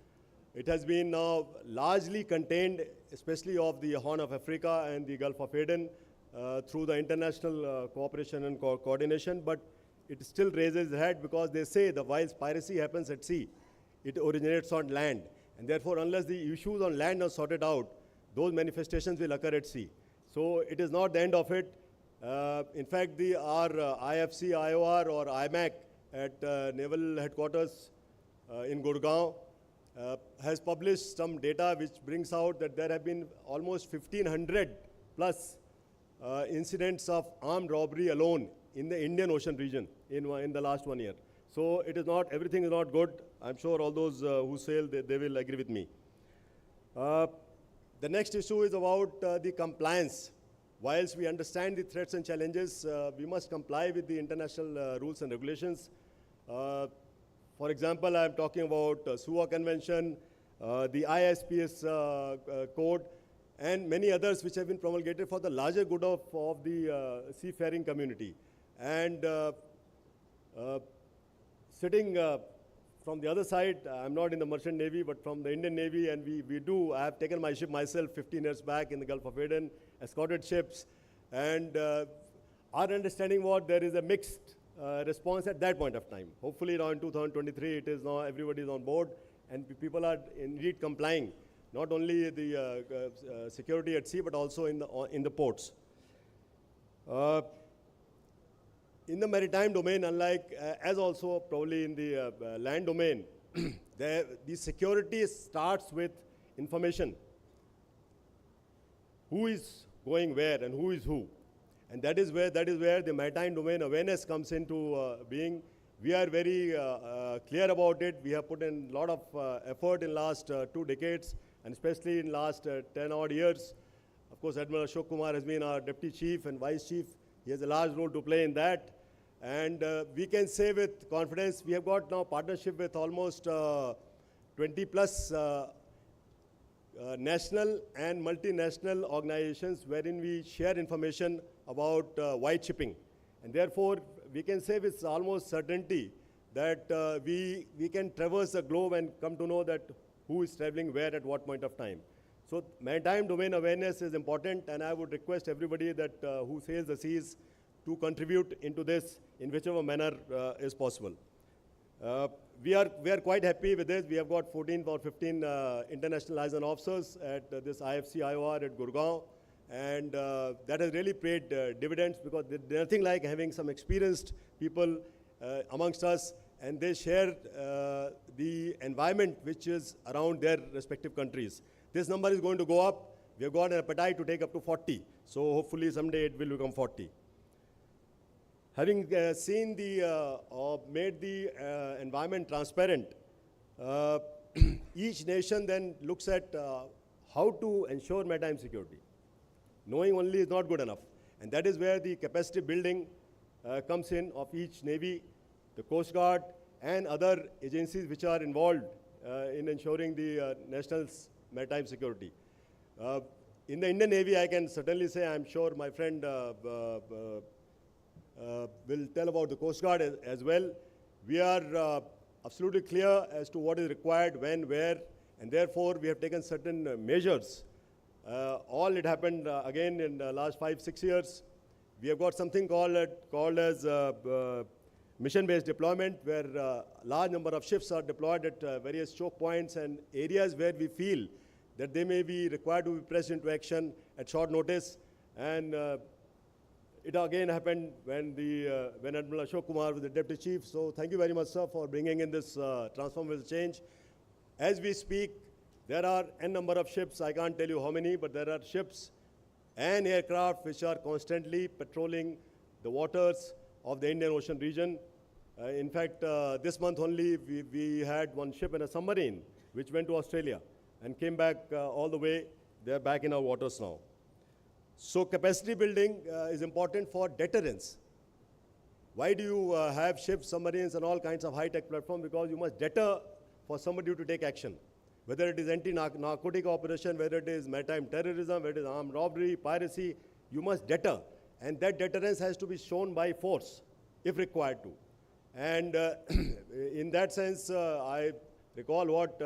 It has been now largely contained, especially of the Horn of Africa and the Gulf of Aden, through the international cooperation and coordination, but it still raises its head because they say that while piracy happens at sea, it originates on land. And therefore, unless the issues on land are sorted out, those manifestations will occur at sea. So it is not the end of it. In fact, our IFC, IOR or IMAC at Naval Headquarters in Gurgaon has published some data which brings out that there have been almost 1,500 plus incidents of armed robbery alone in the Indian Ocean region in the last 1 year. So it is not, everything is not good. I'm sure all those who sail, they will agree with me. The next issue is about the compliance. Whilst we understand the threats and challenges, we must comply with the international rules and regulations. For example, I'm talking about SUA Convention, the ISPS Code, and many others which have been promulgated for the larger good of the seafaring community. And sitting from the other side, I'm not in the Merchant Navy, but from the Indian Navy, and I have taken my ship myself 15 years back in the Gulf of Aden, escorted ships, and our understanding was there is a mixed response at that point of time. Hopefully now in 2023, it is now everybody is on board, and people are indeed complying, not only the security at sea, but also in the ports. In the maritime domain, unlike as also probably in the land domain, the security starts with information. Who is going where and who is who? And that is where the maritime domain awareness comes into being. We are very clear about it. We have put in a lot of effort in last 2 decades, and especially in last 10 odd years. Of course, Admiral Ashok Kumar has been our deputy chief and vice chief. He has a large role to play in that. And we can say with confidence, we have got now partnership with almost 20 plus national and multinational organizations wherein we share information about white shipping. And therefore, we can say with almost certainty that we can traverse the globe and come to know that who is traveling where at what point of time. So maritime domain awareness is important, and I would request everybody that who sails the seas to contribute into this in whichever manner is possible. We are quite happy with this. We have got 14 or 15 international liaison officers at this IFC IOR at Gurgaon, and that has really paid dividends, because there's nothing like having some experienced people amongst us, and they share the environment which is around their respective countries. This number is going to go up. We have got an appetite to take up to 40, so hopefully someday it will become 40. Having seen or made the environment transparent, each nation then looks at how to ensure maritime security. Knowing only is not good enough. And that is where the capacity building comes in of each Navy, the Coast Guard, and other agencies which are involved in ensuring the national's maritime security. In the Indian Navy, I can certainly say, I'm sure my friend will tell about the Coast Guard as well. We are absolutely clear as to what is required, when, where, and therefore we have taken certain measures. All it happened again in the last 5-6 years. We have got something called as mission-based deployment, where large number of ships are deployed at various choke points and areas where we feel that they may be required to be pressed into action at short notice. And it again happened when Admiral Ashok Kumar was the deputy chief. So thank you very much, sir, for bringing in this transformative change. As we speak, there are n number of ships. I can't tell you how many, but there are ships and aircraft which are constantly patrolling the waters of the Indian Ocean region. In fact, this month only, we had one ship and a submarine which went to Australia and came back all the way. They're back in our waters now. So capacity building is important for deterrence. Why do you have ships, submarines, and all kinds of high-tech platforms? Because you must deter for somebody to take action. Whether it is anti-narcotic operation, whether it is maritime terrorism, whether it is armed robbery, piracy, you must deter. And that deterrence has to be shown by force, if required to. And in that sense, I recall what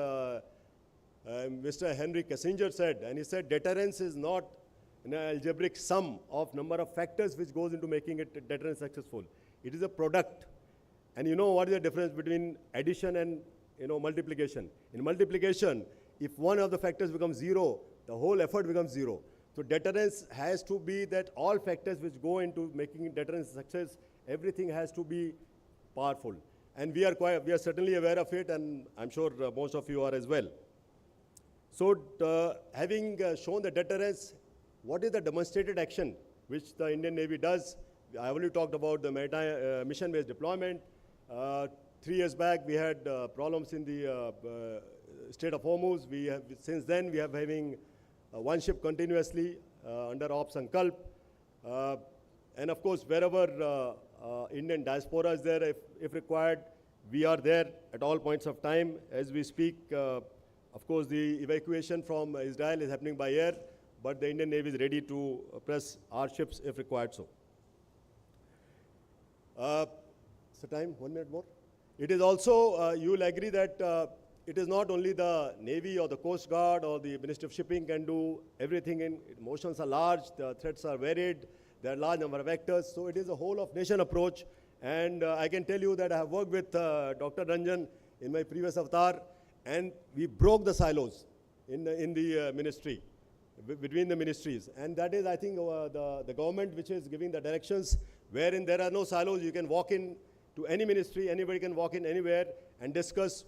Mr. Henry Kissinger said, and he said deterrence is not an algebraic sum of number of factors which goes into making it deterrence successful. It is a product. And you know what is the difference between addition and multiplication? In multiplication, if one of the factors becomes zero, the whole effort becomes zero. So deterrence has to be that all factors which go into making deterrence a success, everything has to be powerful. And we are certainly aware of it, and I'm sure most of you are as well. So having shown the deterrence, what is the demonstrated action which the Indian Navy does? I already talked about the maritime mission-based deployment. 3 years back, we had problems in the Strait of Hormuz. Since then, we have having one ship continuously under Ops Sankalp. And of course, wherever Indian diaspora is there, if required, we are there at all points of time. As we speak, of course, the evacuation from Israel is happening by air, but the Indian Navy is ready to press our ships if required so. So time, 1 minute more. It is also, you will agree that it is not only the Navy or the Coast Guard or the Ministry of Shipping can do everything. Motions are large, the threats are varied, there are large number of actors. So it is a whole of nation approach. And I can tell you that I have worked with Dr. Ranjan in my previous avatar, and we broke the silos in the ministry, between the ministries. And that is, I think, the government which is giving the directions, wherein there are no silos. You can walk in to any ministry, anybody can walk in anywhere and discuss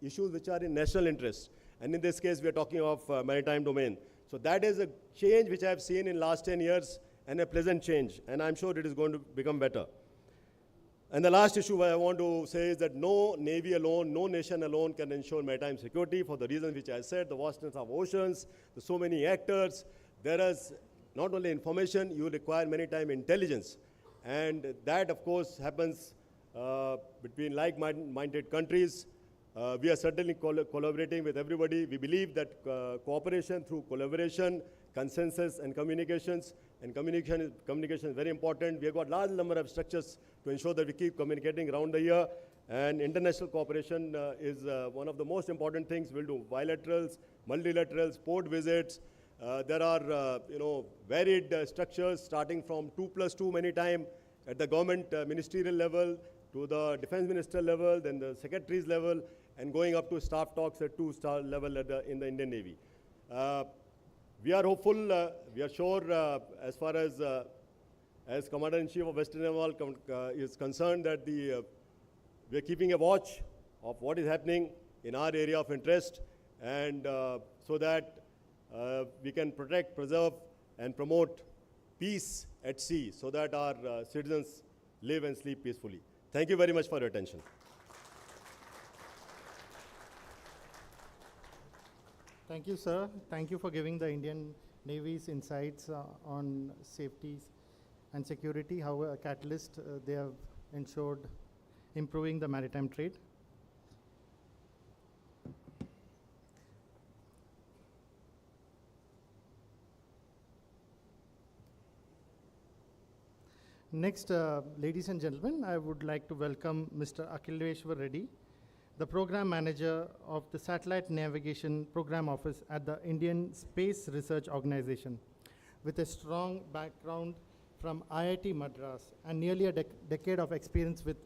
issues which are in national interest. And in this case, we are talking of maritime domain. So that is a change which I have seen in last 10 years, and a pleasant change. And I'm sure it is going to become better. And the last issue I want to say is that no Navy alone, no nation alone can ensure maritime security for the reasons which I said, the vastness of oceans, the so many actors. There is not only information, you require many times intelligence. And that, of course, happens between like-minded countries. We are certainly collaborating with everybody. We believe that cooperation through collaboration, consensus, and communications, and communication is very important. We have got large number of structures to ensure that we keep communicating around the year. And international cooperation is one of the most important things. We'll do bilaterals, multilaterals, port visits. There are varied structures starting from 2+2 many times at the government ministerial level to the defense minister level, then the secretaries level, and going up to staff talks at 2-star level in the Indian Navy. We are hopeful, we are sure as far as Commander-in-Chief of Western Naval is concerned that we are keeping a watch of what is happening in our area of interest, and so that we can protect, preserve, and promote peace at sea so that our citizens live and sleep peacefully. Thank you very much for your attention. Thank you, sir. Thank you for giving the Indian Navy's insights on safety and security, how a catalyst they have ensured improving the maritime trade. Next, ladies and gentlemen, I would like to welcome Mr. Akhileshwar Reddy, the Program Manager of the Satellite Navigation Program Office at the Indian Space Research Organization, with a strong background from IIT Madras and nearly a decade of experience with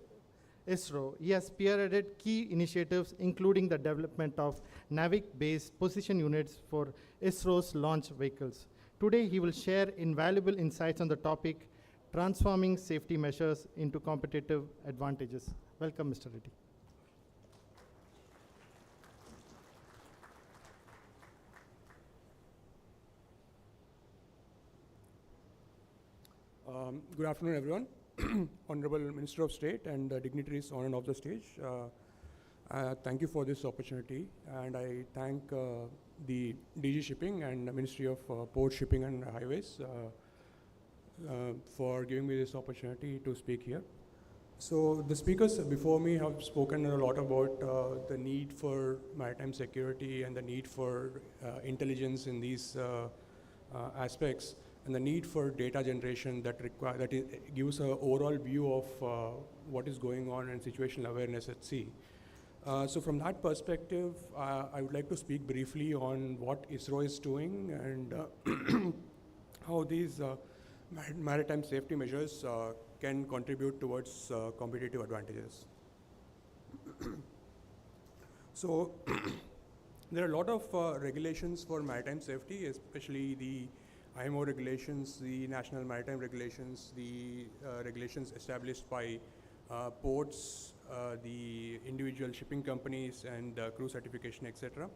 ISRO, he has spearheaded key initiatives, including the development of NAVIC-based position units for ISRO's launch vehicles. Today, he will share invaluable insights on the topic, transforming safety measures into competitive advantages. Welcome, Mr. Reddy. Good afternoon, everyone. Honorable Minister of State and dignitaries on and off the stage. Thank you for this opportunity, and I thank the DG Shipping and the Ministry of Port Shipping and Highways for giving me this opportunity to speak here. So the speakers before me have spoken a lot about the need for maritime security and the need for intelligence in these aspects, and the need for data generation that gives an overall view of what is going on and situational awareness at sea. So from that perspective, I would like to speak briefly on what ISRO is doing and how these maritime safety measures can contribute towards competitive advantages. So there are a lot of regulations for maritime safety, especially the IMO regulations, the national maritime regulations, the regulations established by ports, the individual shipping companies, and crew certification, etc.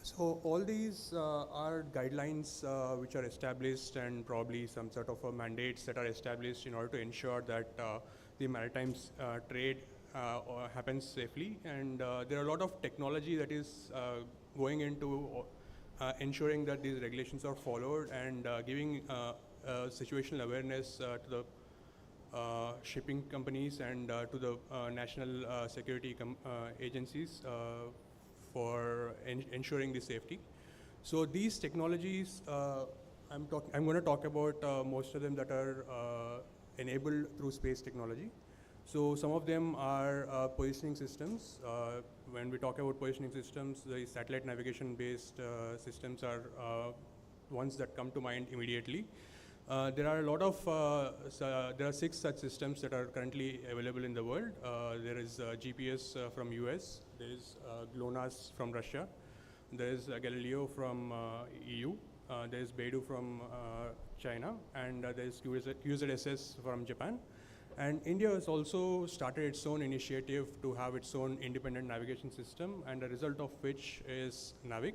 So all these are guidelines which are established, and probably some sort of mandates that are established in order to ensure that the maritime trade happens safely. And there are a lot of technology that is going into ensuring that these regulations are followed and giving situational awareness to the shipping companies and to the national security agencies for ensuring the safety. So these technologies, I'm going to talk about most of them that are enabled through space technology. So some of them are positioning systems. When we talk about positioning systems, the satellite navigation-based systems are ones that come to mind immediately. There are a lot of, there are 6 such systems that are currently available in the world. There is GPS from US, there is GLONASS from Russia, there is Galileo from EU, there is Beidou from China, and there is QZSS from Japan. And India has also started its own initiative to have its own independent navigation system, and the result of which is NAVIC.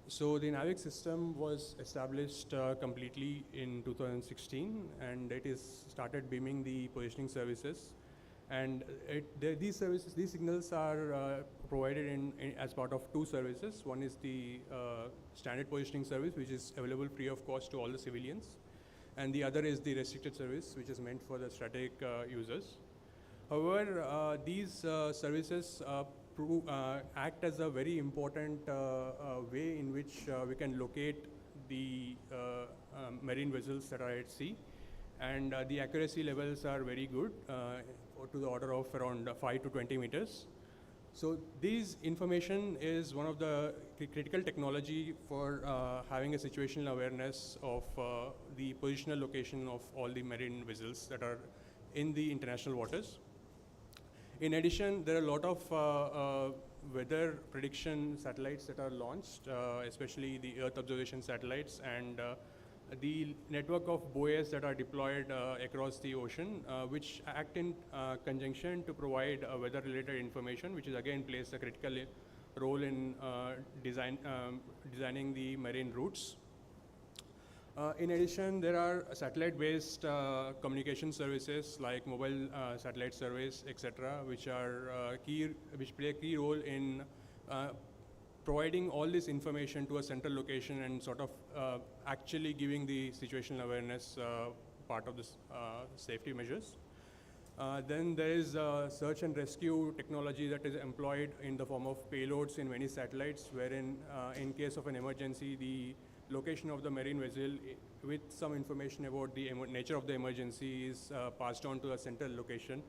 So the NAVIC system was established completely in 2016, and it is started beaming the positioning services. And these signals are provided as part of 2 services. One is the standard positioning service, which is available free of cost to all the civilians. And the other is the restricted service, which is meant for the strategic users. However, these services act as a very important way in which we can locate the marine vessels that are at sea. And the accuracy levels are very good, to the order of around 5 to 20 meters. So this information is one of the critical technology for having a situational awareness of the positional location of all the marine vessels that are in the international waters. In addition, there are a lot of weather prediction satellites that are launched, especially the Earth observation satellites, and the network of buoys that are deployed across the ocean, which act in conjunction to provide weather-related information, which is again plays a critical role in designing the marine routes. In addition, there are satellite-based communication services like mobile satellite service, etc., which play a key role in providing all this information to a central location and sort of actually giving the situational awareness part of this safety measures. Then there is search and rescue technology that is employed in the form of payloads in many satellites, wherein in case of an emergency, the location of the marine vessel with some information about the nature of the emergency is passed on to a central location,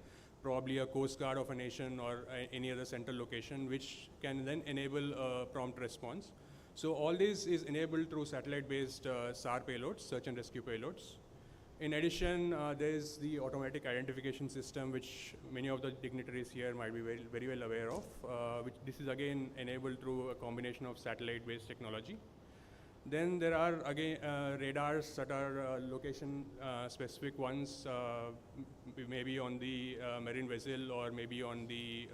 probably a coast guard of a nation or any other central location, which can then enable a prompt response. So all this is enabled through satellite-based SAR payloads, search and rescue payloads. In addition, there is the automatic identification system, which many of the dignitaries here might be very well aware of. Which this is again enabled through a combination of satellite-based technology. Then there are again radars that are location-specific ones, maybe on the marine vessel or maybe on the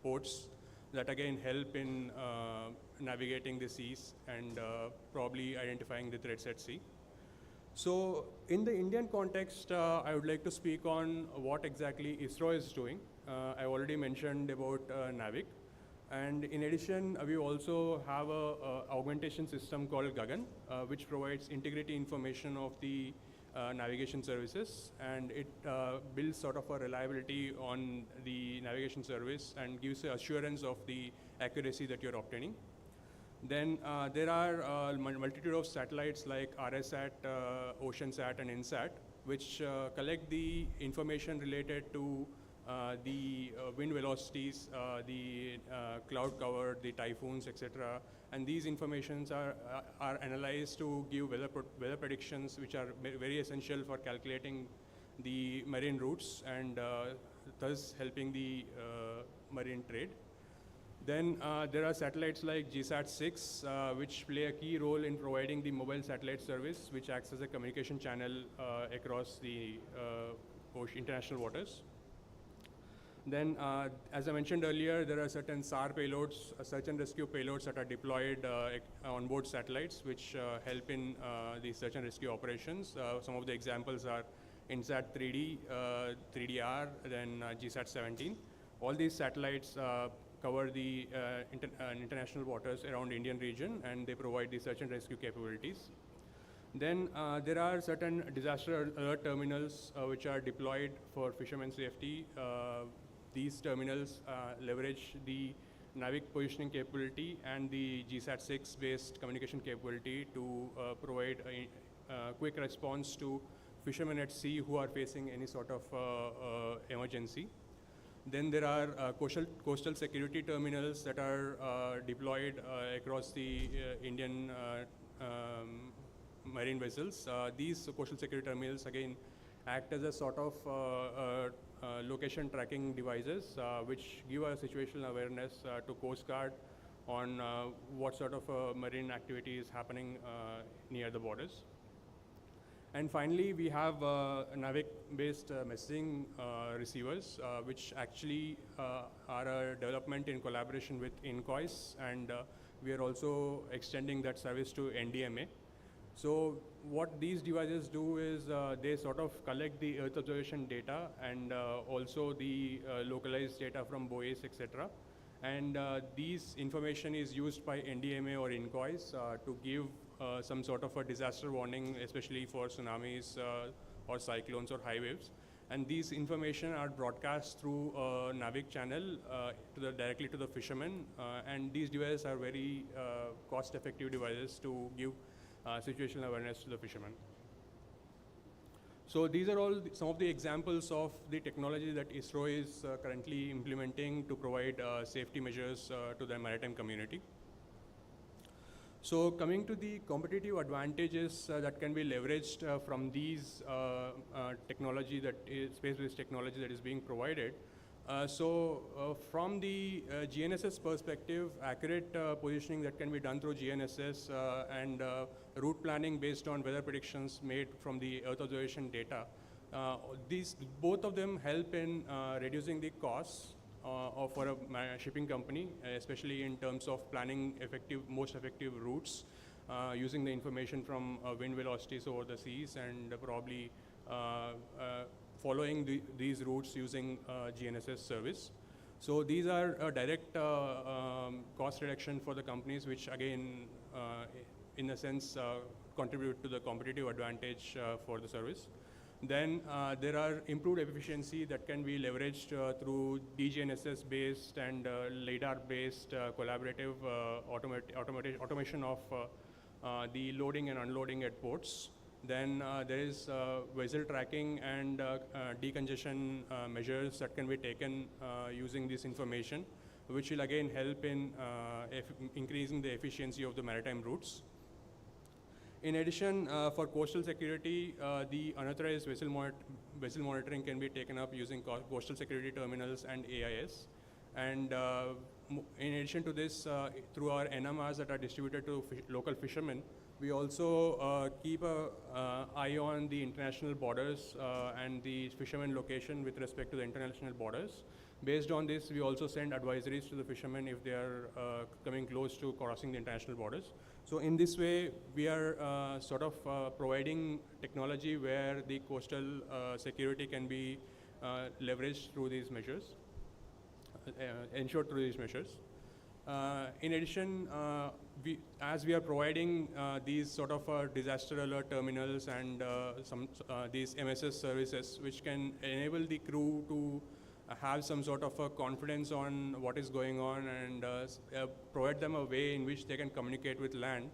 ports, that again help in navigating the seas and probably identifying the threats at sea. So in the Indian context, I would like to speak on what exactly ISRO is doing. I already mentioned about NAVIC. And in addition, we also have a augmentation system called Gagan, which provides integrity information of the navigation services, and it builds sort of a reliability on the navigation service and gives assurance of the accuracy that you're obtaining. Then there are multitude of satellites like RSAT, OceanSat, and INSAT, which collect the information related to the wind velocities, the cloud cover, the typhoons, etc. And these informations are analyzed to give weather predictions, which are very essential for calculating the marine routes and thus helping the marine trade. Then there are satellites like GSAT-6, which play a key role in providing the mobile satellite service, which acts as a communication channel across the international waters. Then, as I mentioned earlier, there are certain SAR payloads, search and rescue payloads that are deployed on board satellites, which help in the search and rescue operations. Some of the examples are INSAT 3D, 3DR, then GSAT 17. All these satellites cover the international waters around Indian region, and they provide the search and rescue capabilities. Then there are certain disaster alert terminals which are deployed for fishermen safety. These terminals leverage the NAVIC positioning capability and the GSAT-6 based communication capability to provide a quick response to fishermen at sea who are facing any sort of emergency. Then there are coastal security terminals that are deployed across the Indian marine vessels. These coastal security terminals again act as a sort of location tracking devices which give a situational awareness to Coast Guard on what sort of marine activity is happening near the borders. And finally, we have NAVIC-based messaging receivers, which actually are a development in collaboration with INCOIS, and we are also extending that service to NDMA. So what these devices do is they sort of collect the Earth observation data and also the localized data from buoys, etc. And these information is used by NDMA or INCOIS to give some sort of a disaster warning, especially for tsunamis or cyclones or high waves. And these information are broadcast through a NAVIC channel directly to the fishermen. And these devices are very cost-effective devices to give situational awareness to the fishermen. So these are all some of the examples of the technology that ISRO is currently implementing to provide safety measures to the maritime community. So coming to the competitive advantages that can be leveraged from these technology, that is space-based technology that is being provided. From the GNSS perspective, accurate positioning that can be done through GNSS and route planning based on weather predictions made from the Earth observation data. Both of them help in reducing the costs for a shipping company, especially in terms of planning most effective routes, using the information from wind velocities over the seas, and probably following these routes using GNSS service. So these are a direct cost reduction for the companies, which again, in a sense, contribute to the competitive advantage for the service. Then there are improved efficiency that can be leveraged through DGNSS-based and LiDAR-based collaborative automation of the loading and unloading at ports. Then there is vessel tracking and decongestion measures that can be taken using this information, which will again help in increasing the efficiency of the maritime routes. In addition, for coastal security, the unauthorized vessel monitoring can be taken up using coastal security terminals and AIS. And in addition to this, through our NMRs that are distributed to local fishermen, we also keep an eye on the international borders and the fishermen location with respect to the international borders. Based on this, we also send advisories to the fishermen if they are coming close to crossing the international borders. So in this way, we are sort of providing technology where the coastal security can be leveraged through these measures, ensured through these measures. In addition, as we are providing these sort of disaster alert terminals and these MSS services, which can enable the crew to have some sort of a confidence on what is going on and provide them a way in which they can communicate with land.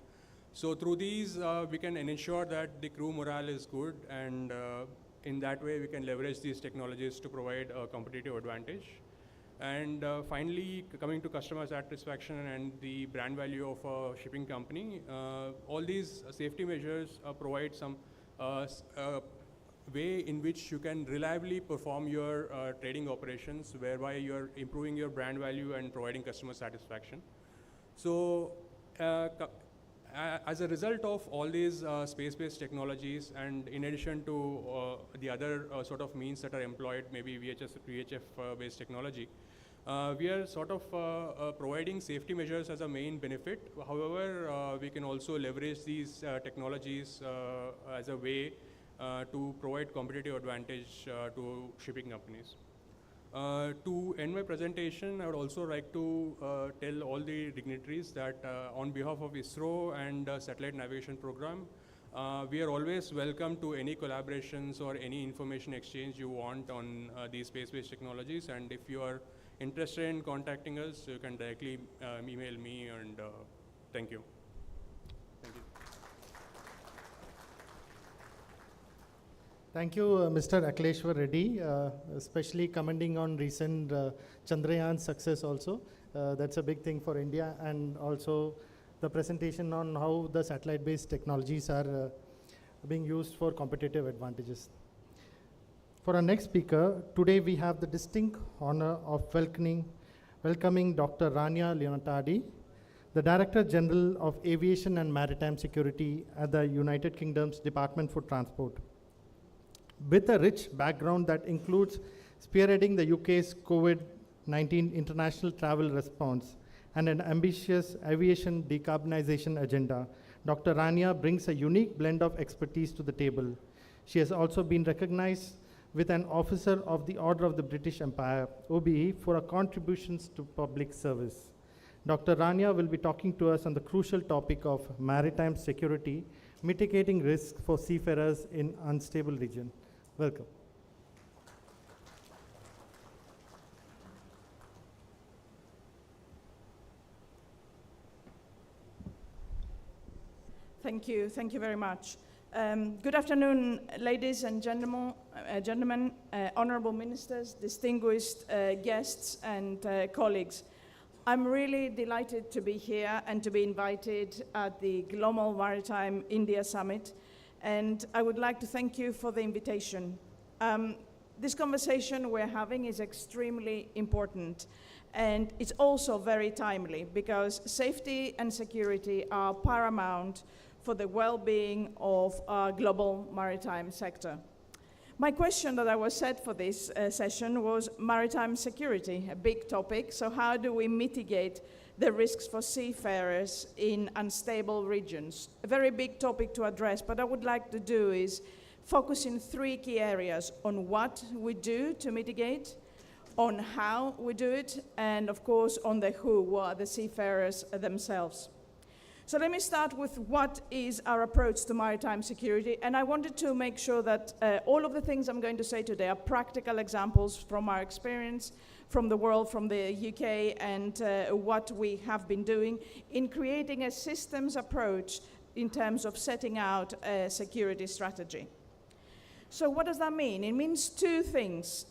So through these, we can ensure that the crew morale is good, and in that way we can leverage these technologies to provide a competitive advantage. And finally, coming to customer satisfaction and the brand value of a shipping company, all these safety measures provide some way in which you can reliably perform your trading operations, whereby you're improving your brand value and providing customer satisfaction. So as a result of all these space-based technologies, and in addition to the other sort of means that are employed, maybe VHF-based technology, we are sort of providing safety measures as a main benefit. However, we can also leverage these technologies as a way to provide competitive advantage to shipping companies. To end my presentation, I would also like to tell all the dignitaries that on behalf of ISRO and Satellite Navigation Program, we are always welcome to any collaborations or any information exchange you want on these space-based technologies. And if you are interested in contacting us, you can directly email me, and thank you. Thank you. Thank you, Mr. Akleshwar Reddy, especially commenting on recent Chandrayaan success also. That's a big thing for India, and also the presentation on how the satellite-based technologies are being used for competitive advantages. For our next speaker, today we have the distinct honor of welcoming Dr. Rania Leontardi, the Director General of Aviation and Maritime Security at the United Kingdom's Department for Transport. With a rich background that includes spearheading the UK's COVID-19 international travel response and an ambitious aviation decarbonization agenda, Dr. Rania brings a unique blend of expertise to the table. She has also been recognized with an Officer of the Order of the British Empire, OBE, for her contributions to public service. Dr. Rania will be talking to us on the crucial topic of maritime security, mitigating risks for seafarers in unstable region. Welcome. Thank you very much. Good afternoon, ladies and gentlemen, honorable ministers, distinguished guests, and colleagues. I'm really delighted to be here and to be invited at the Global Maritime India Summit, and I would like to thank you for the invitation. This conversation we're having is extremely important, and it's also very timely because safety and security are paramount for the well-being of our global maritime sector. My question that I was set for this session was maritime security, a big topic. So how do we mitigate the risks for seafarers in unstable regions? A very big topic to address, but I would like to do is focus in three key areas: on what we do to mitigate, on how we do it, and of course on the who are the seafarers themselves. So let me start with what is our approach to maritime security, and I wanted to make sure that all of the things I'm going to say today are practical examples from our experience, from the world, from the UK, and what we have been doing in creating a systems approach in terms of setting out a security strategy. So what does that mean? It means two things: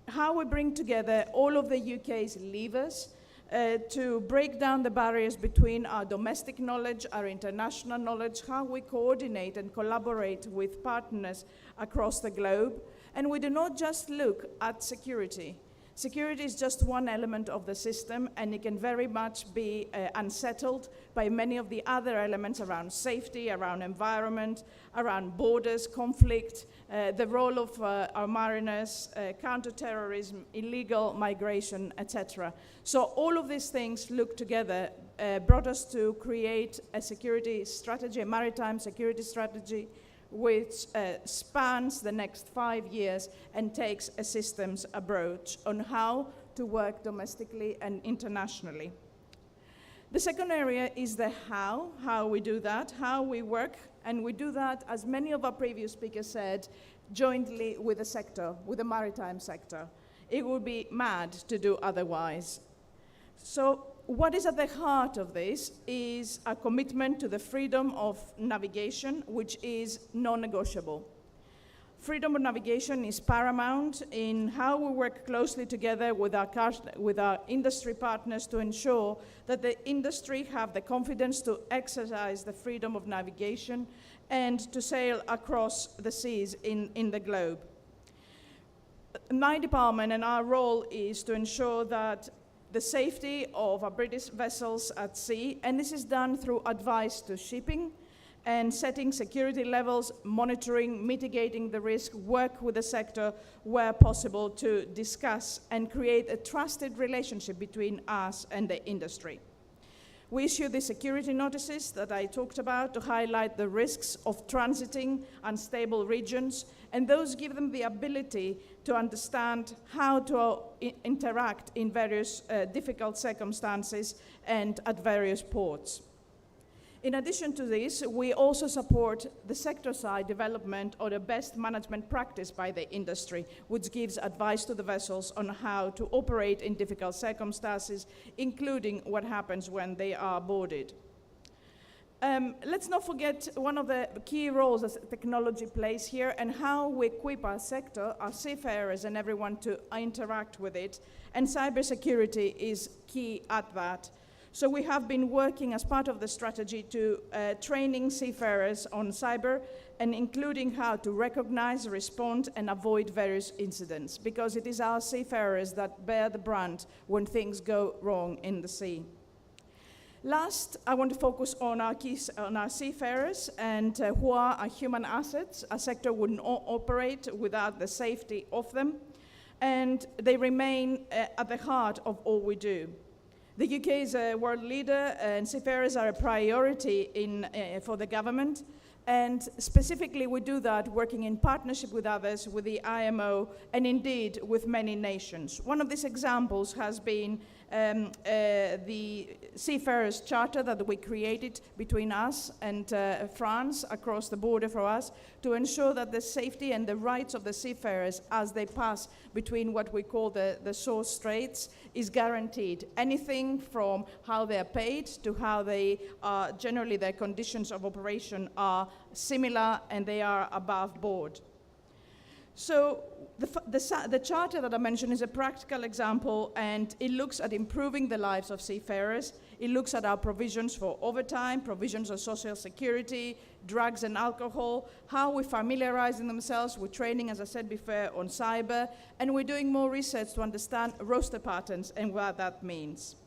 how we bring together all of the UK's levers, to break down the barriers between our domestic knowledge, our international knowledge, how we coordinate and collaborate with partners across the globe. And we do not just look at security. Security is just one element of the system, and it can very much be unsettled by many of the other elements around safety, around environment, around borders, conflict, the role of our mariners, counterterrorism, illegal migration, etc. So all of these things look together, brought us to create a security strategy, a maritime security strategy, which spans the next 5 years and takes a systems approach on how to work domestically and internationally. The second area is the how we do that, how we work, and we do that, as many of our previous speakers said, jointly with the sector, with the maritime sector. It would be mad to do otherwise. So what is at the heart of this is a commitment to the freedom of navigation, which is non-negotiable. Freedom of navigation is paramount in how we work closely together with our industry partners to ensure that the industry have the confidence to exercise the freedom of navigation and to sail across the seas in the globe. My department and our role is to ensure that the safety of our British vessels at sea, and this is done through advice to shipping and setting security levels, monitoring, mitigating the risk, work with the sector where possible to discuss and create a trusted relationship between us and the industry. We issue the security notices that I talked about to highlight the risks of transiting unstable regions, and those give them the ability to understand how to interact in various difficult circumstances and at various ports. In addition to this, we also support the sector-side development or the best management practice by the industry, which gives advice to the vessels on how to operate in difficult circumstances, including what happens when they are boarded. Let's not forget one of the key roles that technology plays here and how we equip our sector, our seafarers and everyone to interact with it, and cybersecurity is key at that. So we have been working as part of the strategy to training seafarers on cyber and including how to recognize, respond, and avoid various incidents, because it is our seafarers that bear the brunt when things go wrong in the sea. Last, I want to focus on our seafarers and who are our human assets. Our sector wouldn't operate without the safety of them, and they remain at the heart of all we do. The UK is a world leader, and seafarers are a priority for the government. And specifically, we do that working in partnership with others, with the IMO, and indeed with many nations. One of these examples has been the Seafarers Charter that we created between us and France across the border for us to ensure that the safety and the rights of the seafarers as they pass between what we call the sore straits is guaranteed. Anything from how they are paid to how they are, generally their conditions of operation are similar and they are above board. So the charter that I mentioned is a practical example, and it looks at improving the lives of seafarers. It looks at our provisions for overtime, provisions of social security, drugs and alcohol, how we're familiarizing themselves with training, as I said before, on cyber, and we're doing more research to understand roster patterns and what that means.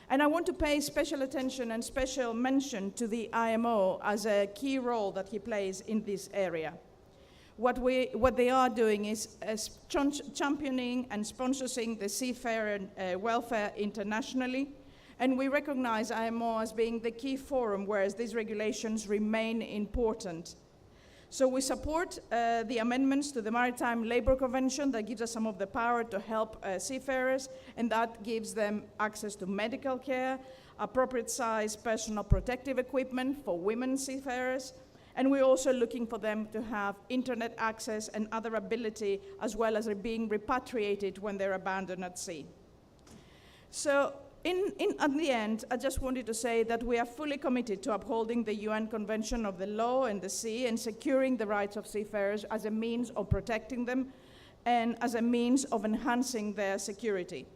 And I want to pay special attention and special mention to the IMO as a key role that he plays in this area. What they are doing is championing and sponsoring the seafarer welfare internationally, and we recognize IMO as being the key forum where these regulations remain important. So we support the amendments to the Maritime Labour Convention that gives us some of the power to help seafarers, and that gives them access to medical care, appropriate size personal protective equipment for women seafarers, and we're also looking for them to have internet access and other ability, as well as being repatriated when they're abandoned at sea. So at the end, I just wanted to say that we are fully committed to upholding the UN Convention of the Law and the Sea and securing the rights of seafarers as a means of protecting them and as a means of enhancing their security.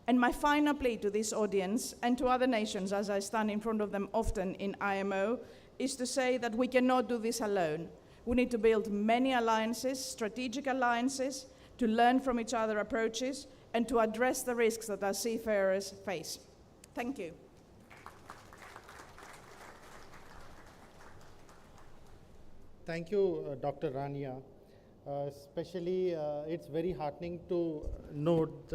And my final plea to this audience and to other nations, as I stand in front of them often in IMO, is to say that we cannot do this alone. We need to build many alliances, strategic alliances, to learn from each other's approaches and to address the risks that our seafarers face. Thank you. Thank you, Dr. Rania. Especially, it's very heartening to note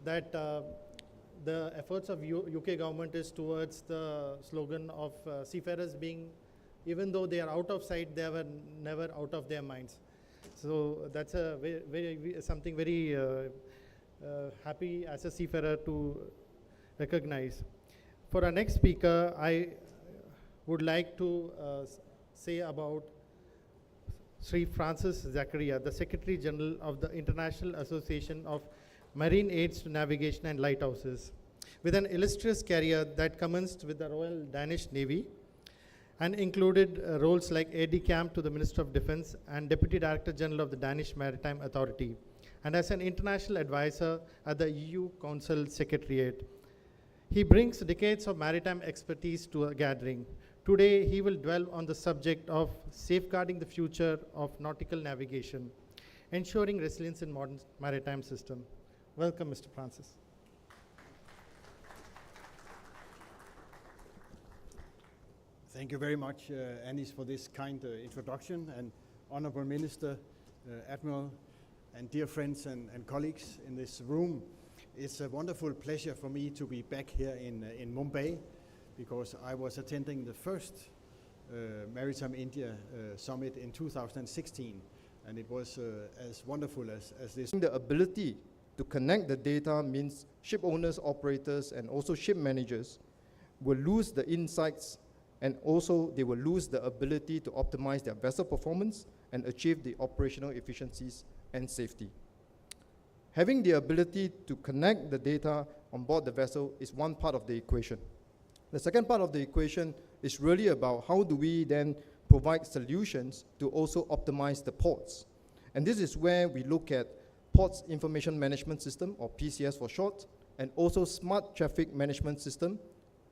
that the efforts of UK government is towards the slogan of seafarers being, even though they are out of sight, they were never out of their minds. So that's a something very happy as a seafarer to recognize. For our next speaker, I would like to say about Sri Francis Zakaria, the Secretary General of the International Association of Marine Aids to Navigation and Lighthouses, with an illustrious career that commenced with the Royal Danish Navy and included roles like aide-de-camp to the Minister of Defense and Deputy Director General of the Danish Maritime Authority, and as an international advisor at the EU Council Secretariat. He brings decades of maritime expertise to a gathering. Today, he will dwell on the subject of safeguarding the future of nautical navigation, ensuring resilience in modern maritime system. Welcome, Mr. Francis. Thank you very much, Anis, for this kind introduction, and Honorable Minister, Admiral, and dear friends and colleagues in this room. It's a wonderful pleasure for me to be back here in Mumbai, because I was attending the first Maritime India Summit in 2016, and it was as wonderful as this. The ability to connect the data means ship owners, operators, and also ship managers will lose the insights, and also they will lose the ability to optimize their vessel performance and achieve the operational efficiencies and safety. Having the ability to connect the data on board the vessel is one part of the equation. The second part of the equation is really about how do we then provide solutions to also optimize the ports. And this is where we look at Ports Information Management System, or PCS for short, and also Smart Traffic Management System,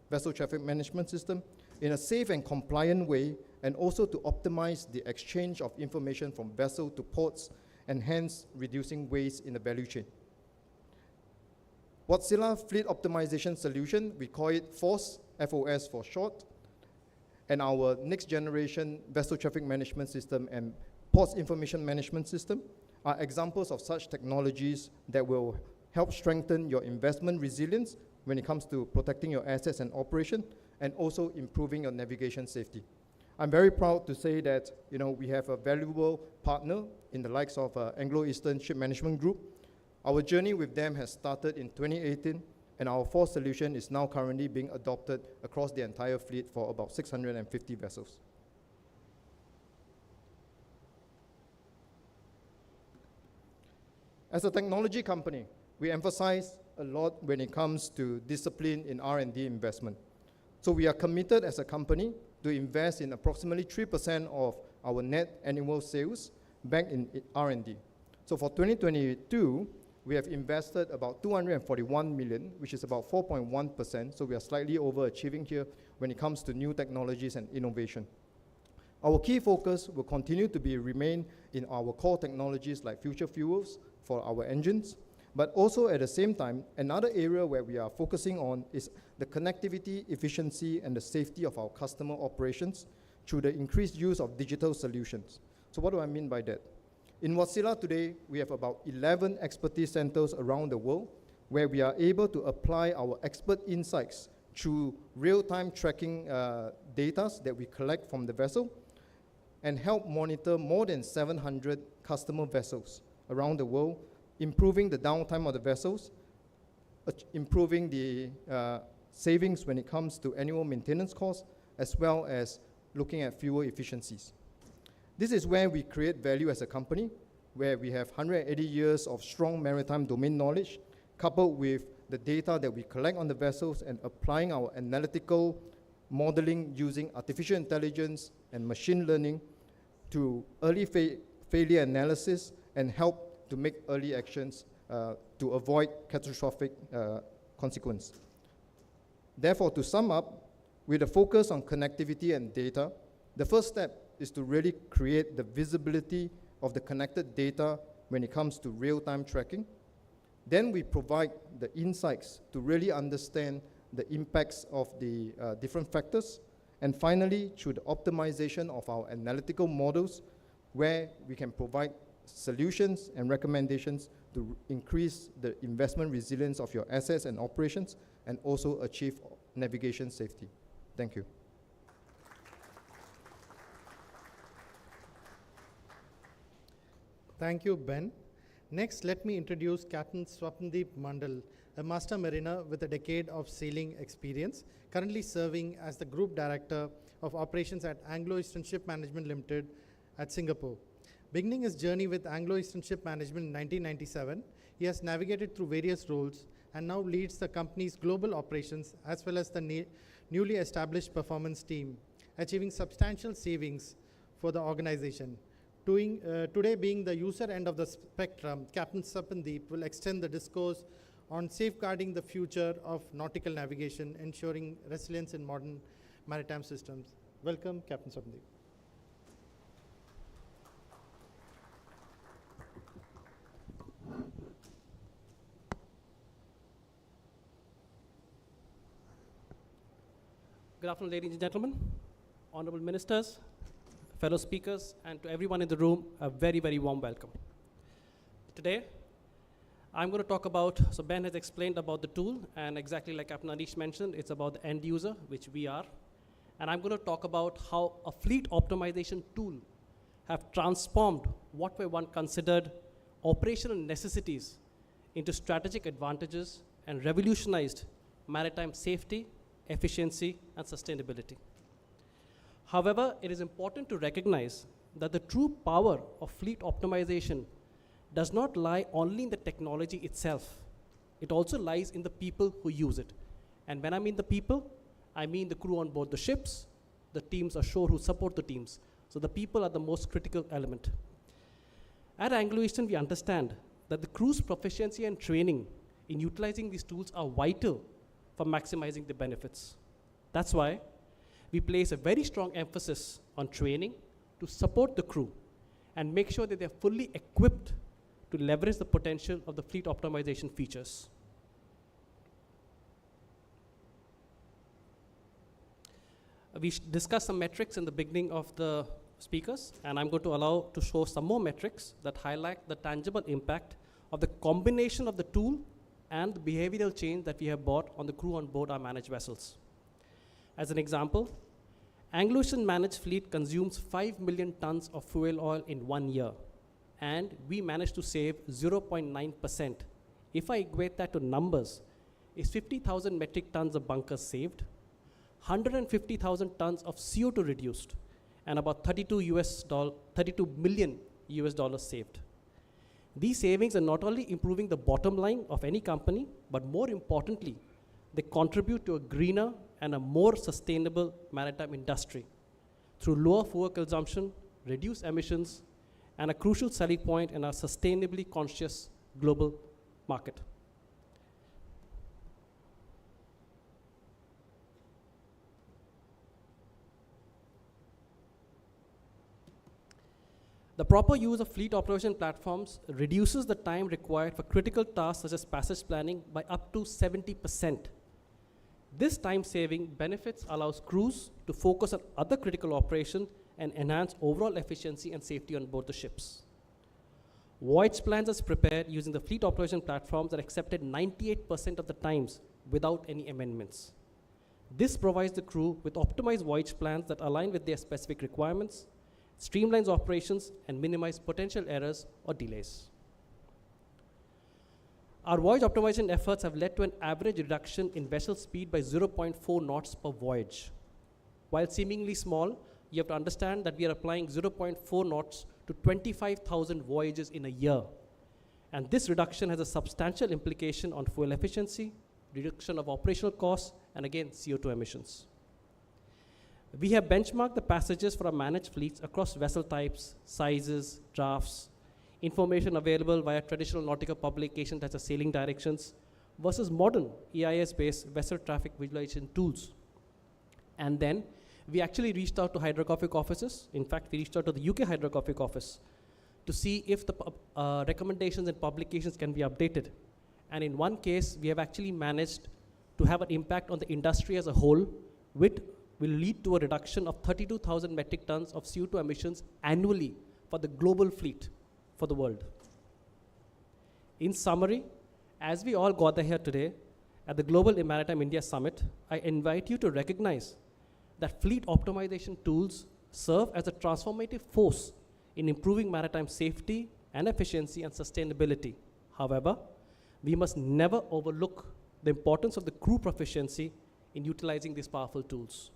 Vessel Traffic Management System, in a safe and compliant way, and also to optimize the exchange of information from vessel to ports, and hence reducing waste in the value chain. Wärtsilä Fleet Optimization Solution, we call it FOS, FOS for short, and our next generation Vessel Traffic Management System and Ports Information Management System are examples of such technologies that will help strengthen your investment resilience when it comes to protecting your assets and operation, and also improving your navigation safety. I'm very proud to say that we have a valuable partner in the likes of Anglo-Eastern Ship Management Group. Our journey with them has started in 2018, and our FOS solution is now currently being adopted across the entire fleet for about 650 vessels. As a technology company, we emphasize a lot when it comes to discipline in R&D investment. So we are committed as a company to invest in approximately 3% of our net annual sales back in R&D. So for 2022, we have invested about 241 million, which is about 4.1%, so we are slightly overachieving here when it comes to new technologies and innovation. Our key focus will continue to remain in our core technologies like future fuels for our engines, but also at the same time, another area where we are focusing on is the connectivity, efficiency, and the safety of our customer operations through the increased use of digital solutions. So what do I mean by that? In Wärtsilä today, we have about 11 expertise centers around the world where we are able to apply our expert insights through real-time tracking data that we collect from the vessel and help monitor more than 700 customer vessels around the world, improving the downtime of the vessels, improving the savings when it comes to annual maintenance costs, as well as looking at fuel efficiencies. This is where we create value as a company, where we have 180 years of strong maritime domain knowledge, coupled with the data that we collect on the vessels and applying our analytical modeling using artificial intelligence and machine learning to early failure analysis and help to make early actions to avoid catastrophic consequence. Therefore, to sum up, with a focus on connectivity and data, the first step is to really create the visibility of the connected data when it comes to real-time tracking. Then we provide the insights to really understand the impacts of the different factors. And finally, through the optimization of our analytical models, where we can provide solutions and recommendations to increase the investment resilience of your assets and operations, and also achieve navigation safety. Thank you. Thank you, Ben. Next, let me introduce Captain Swapndeep Mandal, a master mariner with a decade of sailing experience, currently serving as the Group Director of Operations at Anglo-Eastern Ship Management Limited at Singapore. Beginning his journey with Anglo-Eastern Ship Management in 1997, he has navigated through various roles and now leads the company's global operations as well as the newly established performance team, achieving substantial savings for the organization. Today being the user end of the spectrum, Captain Swapndeep will extend the discourse on safeguarding the future of nautical navigation, ensuring resilience in modern maritime systems. Welcome, Captain Swapndeep. Good afternoon, ladies and gentlemen, honorable ministers, fellow speakers, and to everyone in the room, a very, very warm welcome. Today, I'm going to talk about, so Ben has explained about the tool, and exactly like Captain Anish mentioned, it's about the end user, which we are. And I'm going to talk about how a fleet optimization tool have transformed what were once considered operational necessities into strategic advantages and revolutionized maritime safety, efficiency, and sustainability. However, it is important to recognize that the true power of fleet optimization does not lie only in the technology itself. It also lies in the people who use it. And when I mean the people, I mean the crew on board the ships, the teams ashore who support the teams. So the people are the most critical element. At Anglo-Eastern, we understand that the crew's proficiency and training in utilizing these tools are vital for maximizing the benefits. That's why we place a very strong emphasis on training to support the crew and make sure that they're fully equipped to leverage the potential of the fleet optimization features. We discussed some metrics in the beginning of the speakers, and I'm going to allow to show some more metrics that highlight the tangible impact of the combination of the tool and the behavioral change that we have brought on the crew on board our managed vessels. As an example, Anglo-Eastern managed fleet consumes 5 million tons of fuel oil in 1 year, and we managed to save 0.9%. If I equate that to numbers, it's 50,000 metric tons of bunkers saved, 150,000 tons of CO2 reduced, and about 32 million US dollars saved. These savings are not only improving the bottom line of any company, but more importantly, they contribute to a greener and a more sustainable maritime industry through lower fuel consumption, reduced emissions, and a crucial selling point in our sustainably conscious global market. The proper use of fleet operation platforms reduces the time required for critical tasks such as passage planning by up to 70%. This time saving benefits allows crews to focus on other critical operations and enhance overall efficiency and safety on board the ships. Voyage plans are prepared using the fleet operation platforms that are accepted 98% of the times without any amendments. This provides the crew with optimized voyage plans that align with their specific requirements, streamlines operations, and minimize potential errors or delays. Our voyage optimization efforts have led to an average reduction in vessel speed by 0.4 knots per voyage. While seemingly small, you have to understand that we are applying 0.4 knots to 25,000 voyages in a year. And this reduction has a substantial implication on fuel efficiency, reduction of operational costs, and again, CO2 emissions. We have benchmarked the passages for our managed fleets across vessel types, sizes, drafts, information available via traditional nautical publications such as sailing directions versus modern EIS-based vessel traffic visualization tools. And then we actually reached out to hydrographic offices. In fact, we reached out to the UK Hydrographic Office to see if the recommendations and publications can be updated. And in one case, we have actually managed to have an impact on the industry as a whole, which will lead to a reduction of 32,000 metric tons of CO2 emissions annually for the global fleet for the world. In summary, as we all gather here today at the Global Maritime India Summit, I invite you to recognize that fleet optimization tools serve as a transformative force in improving maritime safety and efficiency and sustainability. However, we must never overlook the importance of the crew proficiency in utilizing these powerful tools.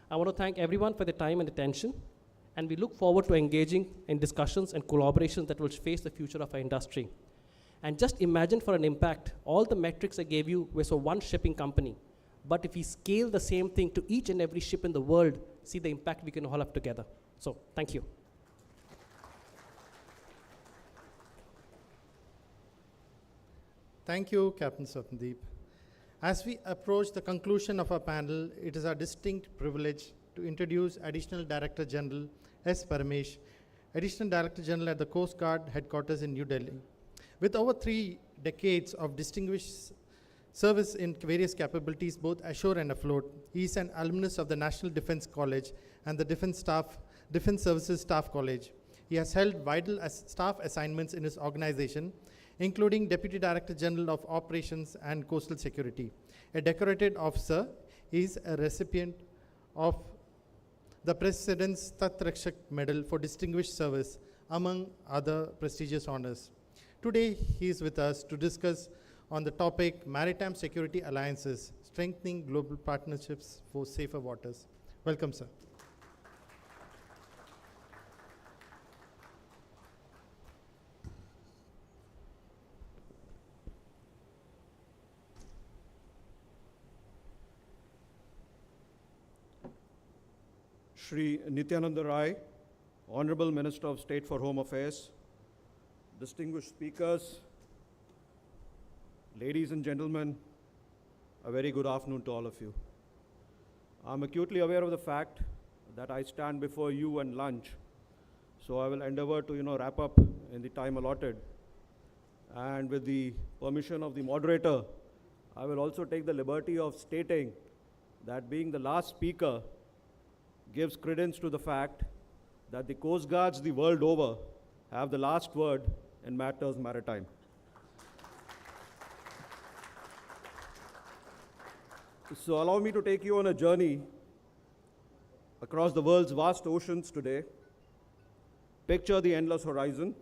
I want to thank everyone for their time and attention, and we look forward to engaging in discussions and collaborations that will face the future of our industry. And just imagine for an impact, all the metrics I gave you were for one shipping company. But if we scale the same thing to each and every ship in the world, see the impact we can all have together. So, thank you. Thank you, Captain Satandeep. As we approach the conclusion of our panel, it is our distinct privilege to introduce Additional Director General S. Paramesh, Additional Director General at the Coast Guard Headquarters in New Delhi. With over 3 decades of distinguished service in various capabilities, both ashore and afloat, he is an alumnus of the National Defense College and the Defense Services Staff College. He has held vital staff assignments in his organization, including Deputy Director General of Operations and Coastal Security. A decorated officer, he is a recipient of the President's Tat Rakshak Medal for Distinguished Service, among other prestigious honors. Today, he is with us to discuss on the topic Maritime Security Alliances, Strengthening Global Partnerships for Safer Waters. Welcome, sir. Shri Nityananda Rai, Honorable Minister of State for Home Affairs, distinguished speakers, ladies and gentlemen, a very good afternoon to all of you. I'm acutely aware of the fact that I stand before you and lunch, so I will endeavor to wrap up in the time allotted. And with the permission of the moderator, I will also take the liberty of stating that being the last speaker gives credence to the fact that the Coast Guards the world over have the last word in matters maritime. So allow me to take you on a journey across the world's vast oceans today. Picture the endless horizon,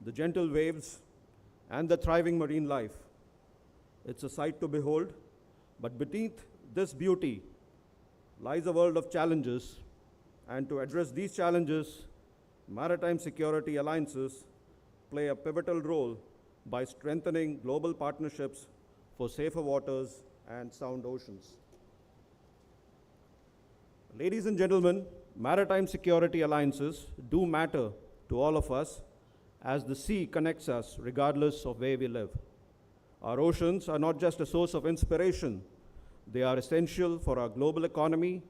the gentle waves, and the thriving marine life. It's a sight to behold, but beneath this beauty lies a world of challenges, and to address these challenges, maritime security alliances play a pivotal role by strengthening global partnerships for safer waters and sound oceans. Ladies and gentlemen, maritime security alliances do matter to all of us, as the sea connects us regardless of where we live. Our oceans are not just a source of inspiration, they are essential for our global economy,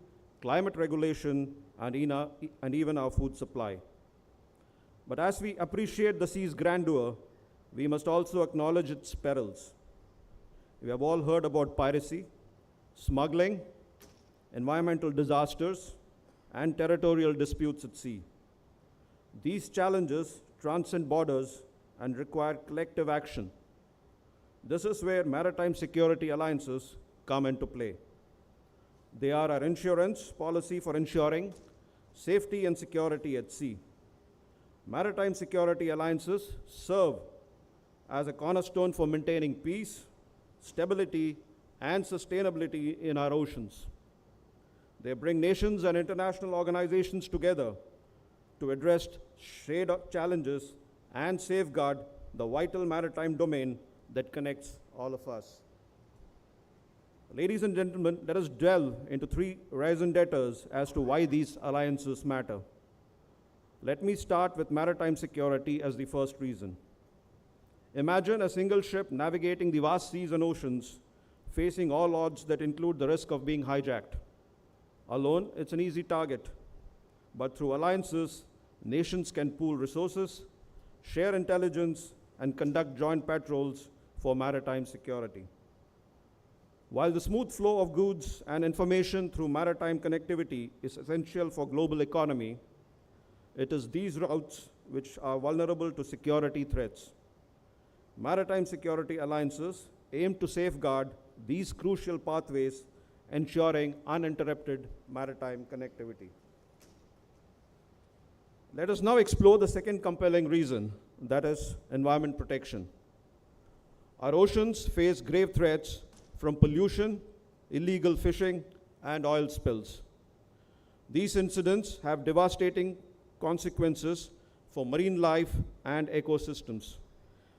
climate regulation, and even our food supply. But as we appreciate the sea's grandeur, we must also acknowledge its perils. We have all heard about piracy, smuggling, environmental disasters, and territorial disputes at sea. These challenges transcend borders and require collective action. This is where maritime security alliances come into play. They are our insurance policy for ensuring safety and security at sea. Maritime security alliances serve as a cornerstone for maintaining peace, stability, and sustainability in our oceans. They bring nations and international organizations together to address shared challenges and safeguard the vital maritime domain that connects all of us. Ladies and gentlemen, let us delve into 3 raison d'etres as to why these alliances matter. Let me start with maritime security as the first reason. Imagine a single ship navigating the vast seas and oceans, facing all odds that include the risk of being hijacked. Alone, it's an easy target. But through alliances, nations can pool resources, share intelligence, and conduct joint patrols for maritime security. While the smooth flow of goods and information through maritime connectivity is essential for global economy, it is these routes which are vulnerable to security threats. Maritime security alliances aim to safeguard these crucial pathways, ensuring uninterrupted maritime connectivity. Let us now explore the second compelling reason, that is environment protection. Our oceans face grave threats from pollution, illegal fishing, and oil spills. These incidents have devastating consequences for marine life and ecosystems.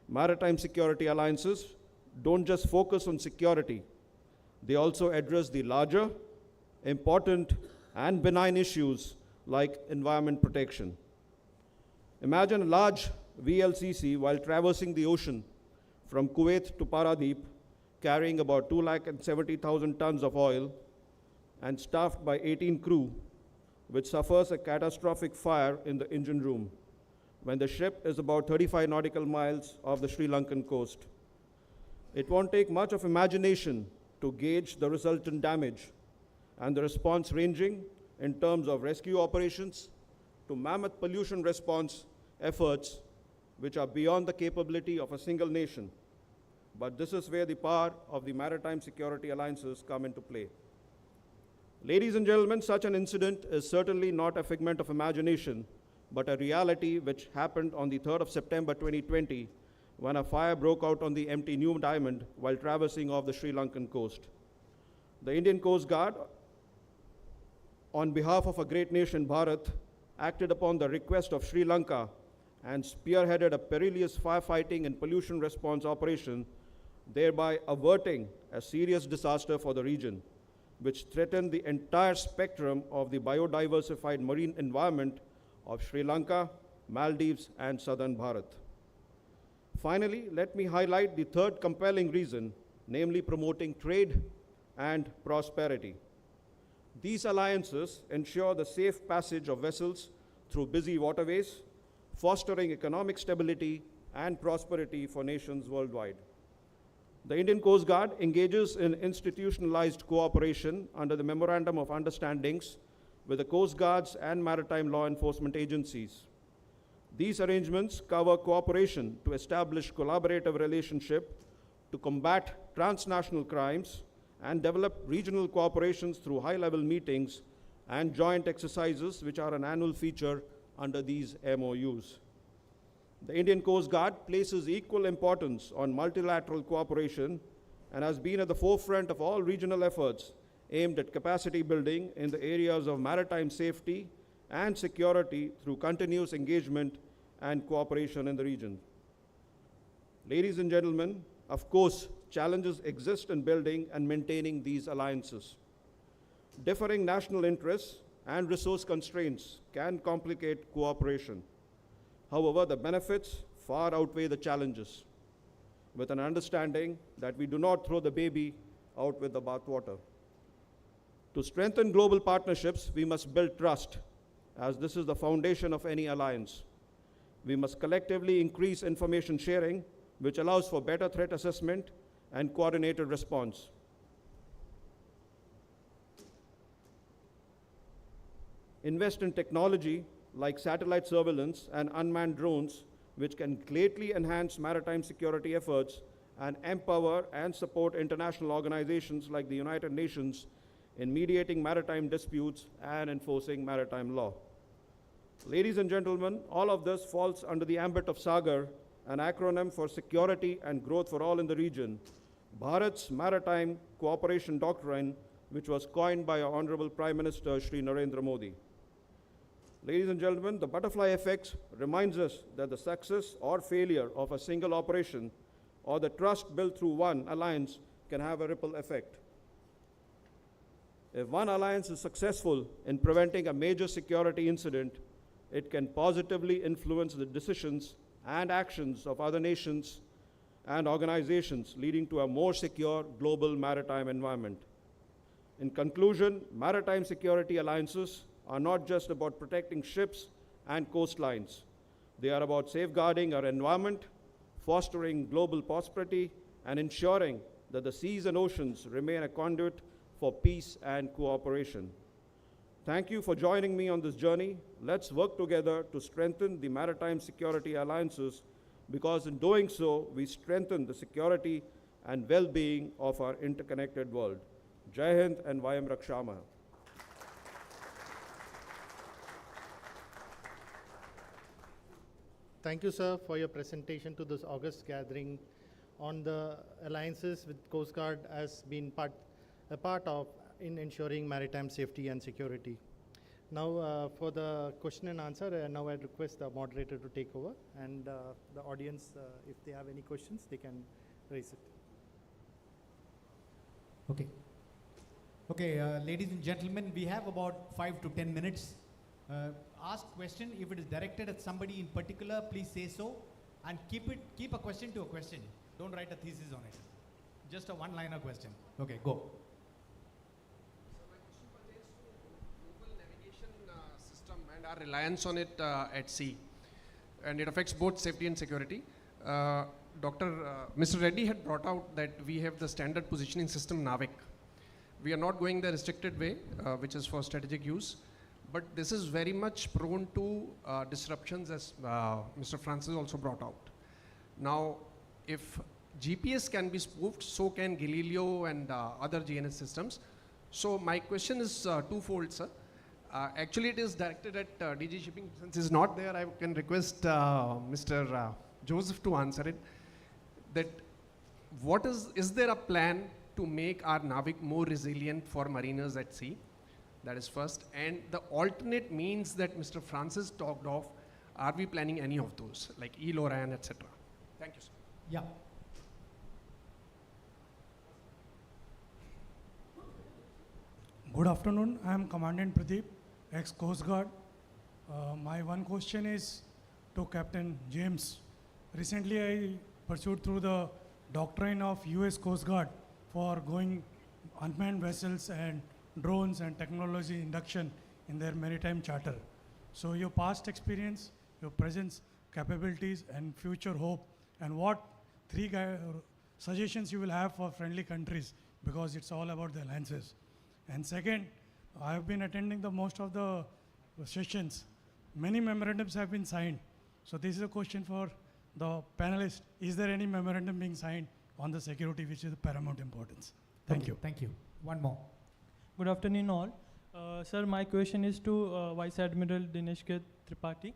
Maritime security alliances don't just focus on security, they also address the larger, important, and benign issues like environment protection. Imagine a large VLCC while traversing the ocean from Kuwait to Paradip, carrying about 270,000 tons of oil and staffed by 18 crew, which suffers a catastrophic fire in the engine room when the ship is about 35 nautical miles off the Sri Lankan coast. It won't take much of imagination to gauge the resultant damage and the response ranging in terms of rescue operations to mammoth pollution response efforts which are beyond the capability of a single nation. But this is where the power of the maritime security alliances come into play. Ladies and gentlemen, such an incident is certainly not a figment of imagination, but a reality which happened on the 3rd of September 2020 when a fire broke out on the empty New Diamond while traversing off the Sri Lankan coast. The Indian Coast Guard, on behalf of a great nation, Bharat, acted upon the request of Sri Lanka and spearheaded a perilous firefighting and pollution response operation, thereby averting a serious disaster for the region, which threatened the entire spectrum of the biodiversified marine environment of Sri Lanka, Maldives, and southern Bharat. Finally, let me highlight the third compelling reason, namely promoting trade and prosperity. These alliances ensure the safe passage of vessels through busy waterways, fostering economic stability and prosperity for nations worldwide. The Indian Coast Guard engages in institutionalized cooperation under the Memorandum of Understandings with the Coast Guards and maritime law enforcement agencies. These arrangements cover cooperation to establish collaborative relationship to combat transnational crimes and develop regional cooperations through high-level meetings and joint exercises, which are an annual feature under these MOUs. The Indian Coast Guard places equal importance on multilateral cooperation and has been at the forefront of all regional efforts aimed at capacity building in the areas of maritime safety and security through continuous engagement and cooperation in the region. Ladies and gentlemen, of course, challenges exist in building and maintaining these alliances. Differing national interests and resource constraints can complicate cooperation. However, the benefits far outweigh the challenges, with an understanding that we do not throw the baby out with the bathwater. To strengthen global partnerships, we must build trust, as this is the foundation of any alliance. We must collectively increase information sharing, which allows for better threat assessment and coordinated response. Invest in technology like satellite surveillance and unmanned drones, which can greatly enhance maritime security efforts and empower and support international organizations like the United Nations in mediating maritime disputes and enforcing maritime law. Ladies and gentlemen, all of this falls under the ambit of SAGAR, an acronym for Security and Growth for All in the region, Bharat's Maritime Cooperation Doctrine, which was coined by our Honorable Prime Minister, Shri Narendra Modi. Ladies and gentlemen, the butterfly effect reminds us that the success or failure of a single operation or the trust built through one alliance can have a ripple effect. If one alliance is successful in preventing a major security incident, it can positively influence the decisions and actions of other nations and organizations, leading to a more secure global maritime environment. In conclusion, maritime security alliances are not just about protecting ships and coastlines. They are about safeguarding our environment, fostering global prosperity, and ensuring that the seas and oceans remain a conduit for peace and cooperation. Thank you for joining me on this journey. Let's work together to strengthen the maritime security alliances, because in doing so, we strengthen the security and well-being of our interconnected world. Jai Hind and Vayam Rakshama. Thank you, sir, for your presentation to this August gathering on the alliances with Coast Guard as being a part of in ensuring maritime safety and security. Now, for the question and answer, now I request the moderator to take over, and the audience, if they have any questions, they can raise it. Okay. Okay, ladies and gentlemen, we have about 5 to 10 minutes. Ask question. If it is directed at somebody in particular, please say so, and keep a question to a question. Don't write a thesis on it. Just a one-liner question. Okay, go. And our reliance on it at sea, and it affects both safety and security. Mr. Reddy had brought out that we have the standard positioning system NAVIC. We are not going the restricted way, which is for strategic use, but this is very much prone to disruptions, as Mr. Francis also brought out. Now, if GPS can be spoofed, so can Galileo and other GNS systems. So my question is twofold, sir. Actually, it is directed at DG Shipping. Since he's not there, I can request Mr. Joseph to answer it. That is there a plan to make our NAVIC more resilient for mariners at sea? That is first. And the alternate means that Mr. Francis talked of, are we planning any of those, like ELORAN, etc.? Thank you, sir. Yeah. Good afternoon. I am Commandant Pradeep, ex-Coast Guard. My one question is to Captain James. Recently, I pursued through the doctrine of US Coast Guard for going unmanned vessels and drones and technology induction in their maritime charter. So your past experience, your present capabilities and future hope, and what three suggestions you will have for friendly countries, because it's all about the alliances. And second, I have been attending the most of the sessions. Many memorandums have been signed. So this is a question for the panelists. Is there any memorandum being signed on the security, which is of paramount importance? Thank you. Thank you. One more. Good afternoon all. Sir, my question is to Vice Admiral Dinesh K. Tripathi.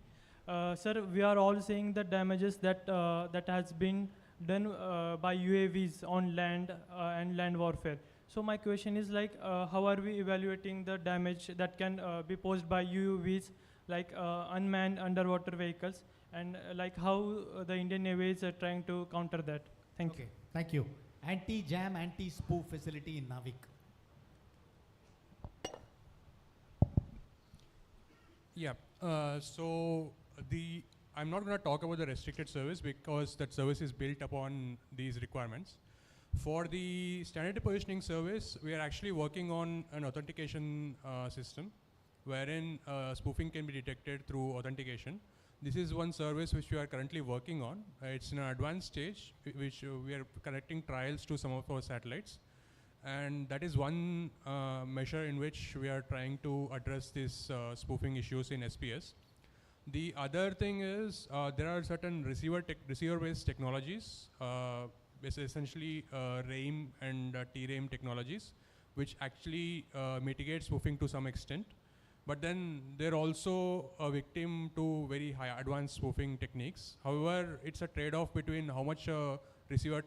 Sir, we are all seeing the damages that that has been done by UAVs on land and land warfare. So my question is like, how are we evaluating the damage that can be posed by UAVs, like unmanned underwater vehicles, and like how the Indian Navy is trying to counter that? Thank you. Thank you. Anti-jam, anti-spoof facility in NAVIC. Yeah. I'm not going to talk about the restricted service because that service is built upon these requirements. For the standard positioning service, we are actually working on an authentication system wherein spoofing can be detected through authentication. This is one service which we are currently working on. It's in an advanced stage, which we are conducting trials to some of our satellites. And that is one measure in which we are trying to address these spoofing issues in SPS. The other thing is there are certain receiver-based technologies, essentially RAIM and TRAIM technologies, which actually mitigate spoofing to some extent. But then they're also a victim to very high advanced spoofing techniques. However, it's a trade-off between how much a receiver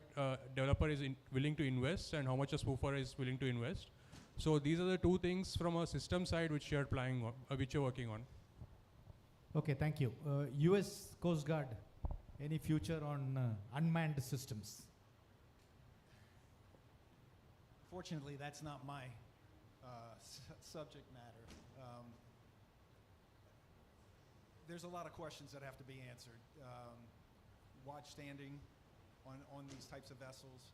developer is willing to invest and how much a spoofer is willing to invest. So these are the two things from a system side which you're planning on, which you're working on. Okay, thank you. US Coast Guard, any future on unmanned systems? Fortunately, that's not my subject matter. there's a lot of questions that have to be answered. Watch standing on these types of vessels.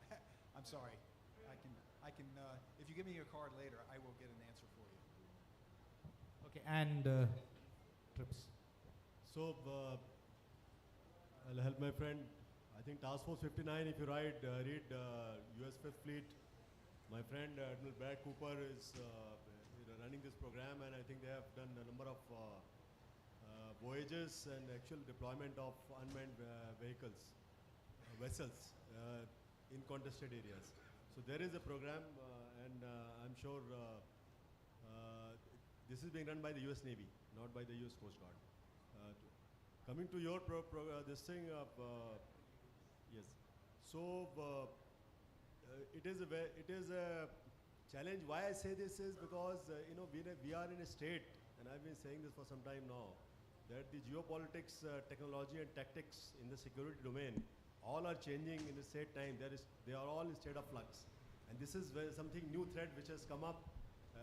Yeah. I'm sorry. I can. If you give me your card later, I will get an answer for you. Okay, and trips. So, I'll help my friend. I think Task Force 59, if you read US 5th Fleet, my friend Admiral Brad Cooper is running this program, and I think they have done a number of voyages and actual deployment of unmanned vessels in contested areas. So there is a program, and I'm sure this is being run by the US Navy, not by the US Coast Guard. Coming to your this thing, yes. So it is a challenge. Why I say this is because we are in a state, and I've been saying this for some time now, that the geopolitics, technology, and tactics in the security domain all are changing in the same time. They are all in state of flux, and this is something new threat which has come up.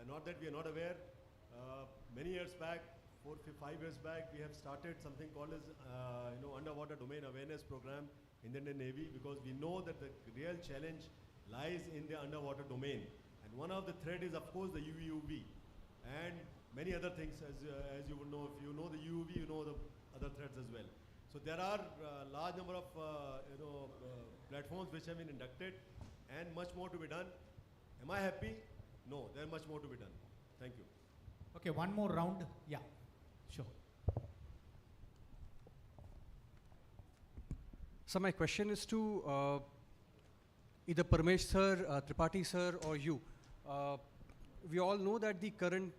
Not that we are not aware. Many years back, 4-5 years back, we have started something called as underwater domain awareness program in the Indian Navy, because we know that the real challenge lies in the underwater domain, and one of the threat is of course the UUV and many other things, as you would know. If you know the UUV, you know the other threats as well. So there are a large number of platforms which have been inducted, and much more to be done. Am I happy? No, there is much more to be done. Thank you. Okay, one more round. Yeah, sure. So my question is to either Parmesh sir, Tripathi sir, or you. We all know that the current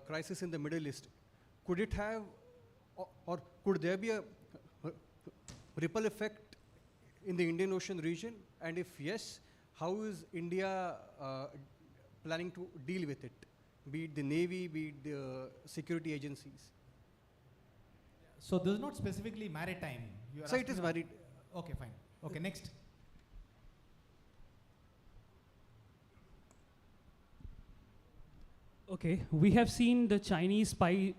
crisis in the Middle East, could it have, or could there be a ripple effect in the Indian Ocean region? And if yes, how is India planning to deal with it? Be it the Navy, be it the security agencies. So this is not specifically maritime. You are So it is asking Okay, fine. Okay, next. Okay, we have seen the Chinese spy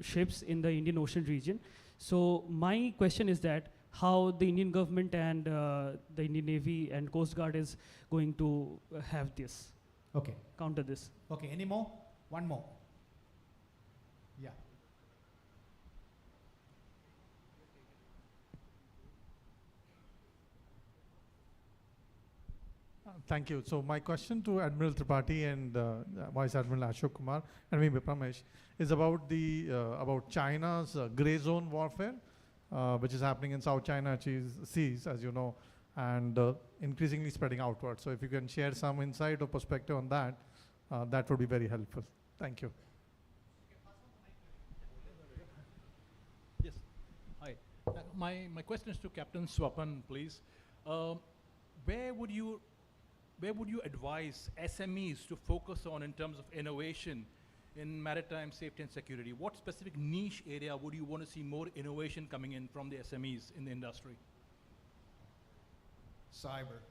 ships in the Indian Ocean region. So my question is that how the Indian government and the Indian Navy and Coast Guard is going to have this, Okay. counter this. Okay, any more? One more. Yeah. Thank you. So my question to Admiral Tripathi and Vice Admiral Ashok Kumar and maybe Pramesh is about about China's gray zone warfare, which is happening in South China Seas, as you know, and increasingly spreading outwards. So if you can share some insight or perspective on that, that would be very helpful. Thank you. Yes. Hi. My question is to Captain Swapan, please. Where would you advise SMEs to focus on in terms of innovation in maritime safety and security? What specific niche area would you want to see more innovation coming in from the SMEs in the industry? Cyber.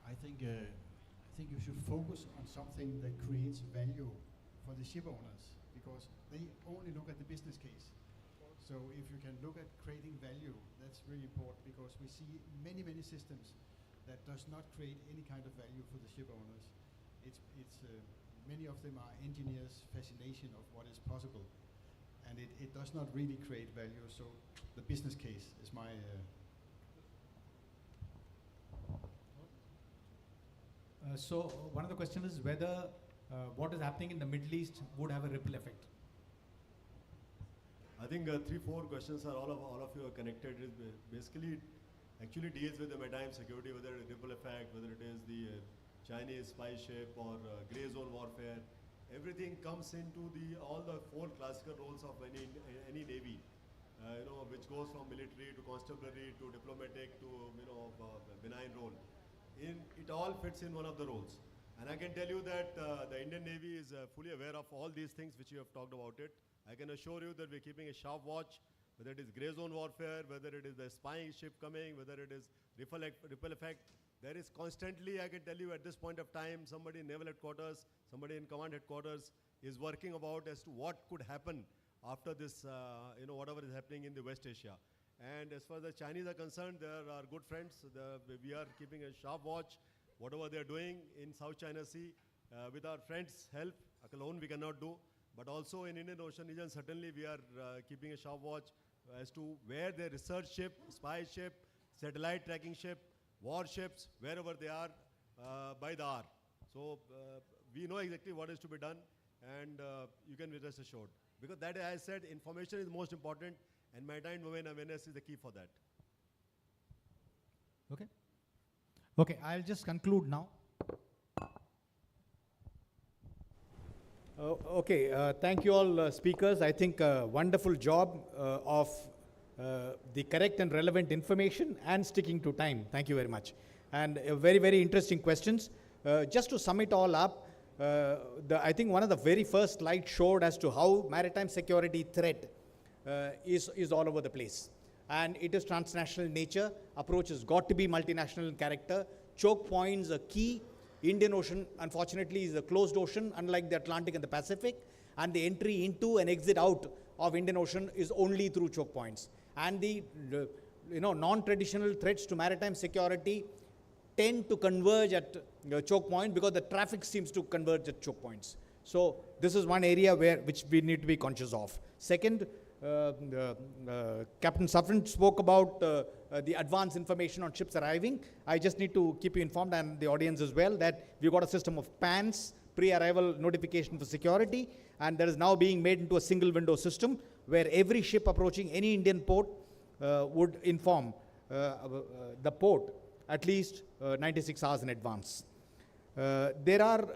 I think you should focus on something that creates value for the ship owners, because they only look at the business case. So if you can look at creating value, that's really important, because we see many systems that does not create any kind of value for the ship owners. Many of them are engineers' fascination of what is possible, and it does not really create value. So the business case is my. So one of the questions is whether what is happening in the Middle East would have a ripple effect. I think 3-4 questions are all of you are connected. It basically actually deals with the maritime security, whether it is ripple effect, whether it is the Chinese spy ship or gray zone warfare. Everything comes into all the 4 classical roles of any navy, which goes from military to constabulary to diplomatic to benign role. It all fits in one of the roles. And I can tell you that the Indian Navy is fully aware of all these things which you have talked about it. I can assure you that we're keeping a sharp watch whether it is gray zone warfare, whether it is the spying ship coming, whether it is ripple effect. There is constantly, I can tell you at this point of time, somebody in naval headquarters, somebody in command headquarters is working about as to what could happen after this, whatever is happening in the West Asia. And as far as the Chinese are concerned, they are our good friends. We are keeping a sharp watch, whatever they are doing in South China Sea. With our friends' help, alone we cannot do. But also in Indian Ocean region, certainly we are keeping a sharp watch as to where their research ship, spy ship, satellite tracking ship, warships, wherever they are by the hour. So we know exactly what is to be done, and you can be rest assured. Because that, as I said, information is most important, and maritime domain awareness is the key for that. Okay. Okay, I'll just conclude now. Thank you all speakers. I think a wonderful job of the correct and relevant information and sticking to time. Thank you very much. And very, very interesting questions. Just to sum it all up, I think one of the very first slides showed as to how maritime security threat is all over the place. And it is transnational in nature. Approach has got to be multinational in character. Choke points are key. Indian Ocean, unfortunately, is a closed ocean, unlike the Atlantic and the Pacific. And the entry into and exit out of Indian Ocean is only through choke points. And the non-traditional threats to maritime security tend to converge at choke point because the traffic seems to converge at choke points. So this is one area which we need to be conscious of. Second, Captain Safran spoke about the advance information on ships arriving. I just need to keep you informed, and the audience as well, that we've got a system of PANs, pre-arrival notification for security, and that is now being made into a single window system where every ship approaching any Indian port would inform the port at least 96 hours in advance. There are,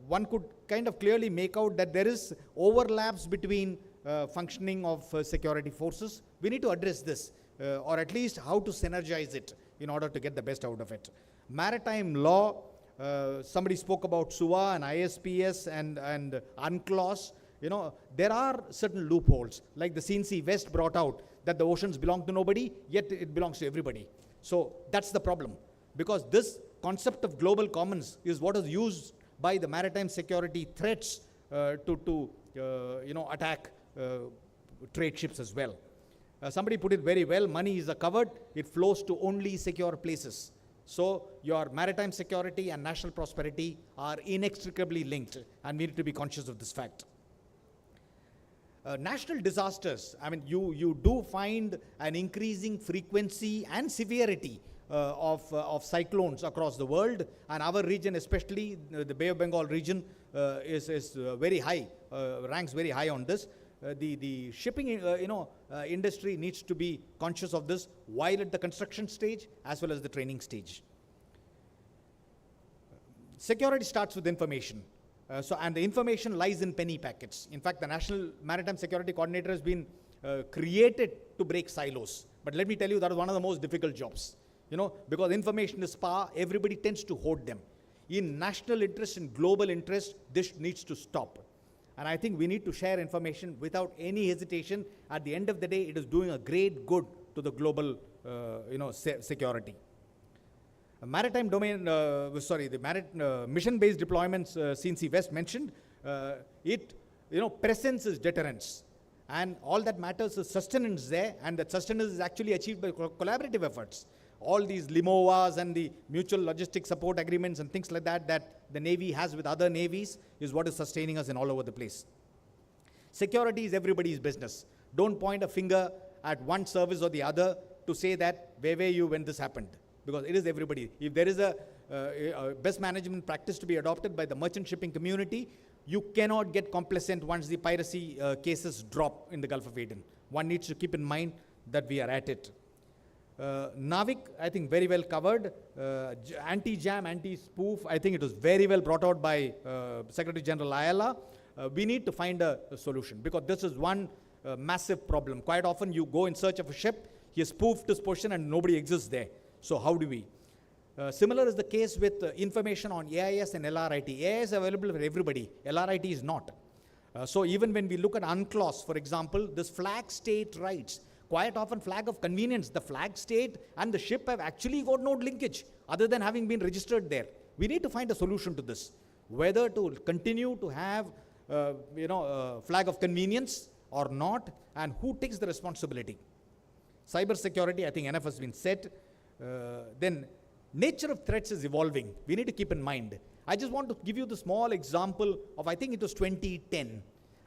one could kind of clearly make out that there is overlaps between functioning of security forces. We need to address this, or at least how to synergize it in order to get the best out of it. Maritime law, somebody spoke about SUA and ISPS and UNCLOS. There are certain loopholes, like the CNC West brought out that the oceans belong to nobody, yet it belongs to everybody. So that's the problem, because this concept of global commons is what is used by the maritime security threats to attack trade ships as well. Somebody put it very well, money is a cupboard, it flows to only secure places. So your maritime security and national prosperity are inextricably linked, and we need to be conscious of this fact. National disasters, I mean, you do find an increasing frequency and severity of cyclones across the world, and our region, especially the Bay of Bengal region, is very high, ranks very high on this. The shipping industry needs to be conscious of this while at the construction stage as well as the training stage. Security starts with information. And the information lies in penny packets. In fact, the National Maritime Security Coordinator has been created to break silos. But let me tell you, that is one of the most difficult jobs. Because information is power, everybody tends to hoard them. In national interest and global interest, this needs to stop. And I think we need to share information without any hesitation. At the end of the day, it is doing a great good to the global, security. Maritime domain, the mission-based deployments CNC West mentioned, presence is deterrence. And all that matters is sustenance there, and that sustenance is actually achieved by collaborative efforts. All these LIMOAs and the mutual logistic support agreements and things like that the Navy has with other navies is what is sustaining us in all over the place. Security is everybody's business. Don't point a finger at one service or the other to say that, where were you when this happened? Because it is everybody. If there is a best management practice to be adopted by the merchant shipping community, you cannot get complacent once the piracy cases drop in the Gulf of Aden. One needs to keep in mind that we are at it. NAVIC, I think very well covered. Anti-jam, anti-spoof, I think it was very well brought out by Secretary General Ayala. We need to find a solution, because this is one massive problem. Quite often you go in search of a ship, he has spoofed his position and nobody exists there. So how do we? Similar is the case with information on AIS and LRIT. AIS is available for everybody, LRIT is not. So even when we look at UNCLOS, for example, this flag state rights, quite often flag of convenience, the flag state and the ship have actually got no linkage other than having been registered there. We need to find a solution to this, whether to continue to have flag of convenience or not, and who takes the responsibility. Cyber security, I think enough has been said. Then nature of threats is evolving. We need to keep in mind. I just want to give you the small example of, I think it was 2010.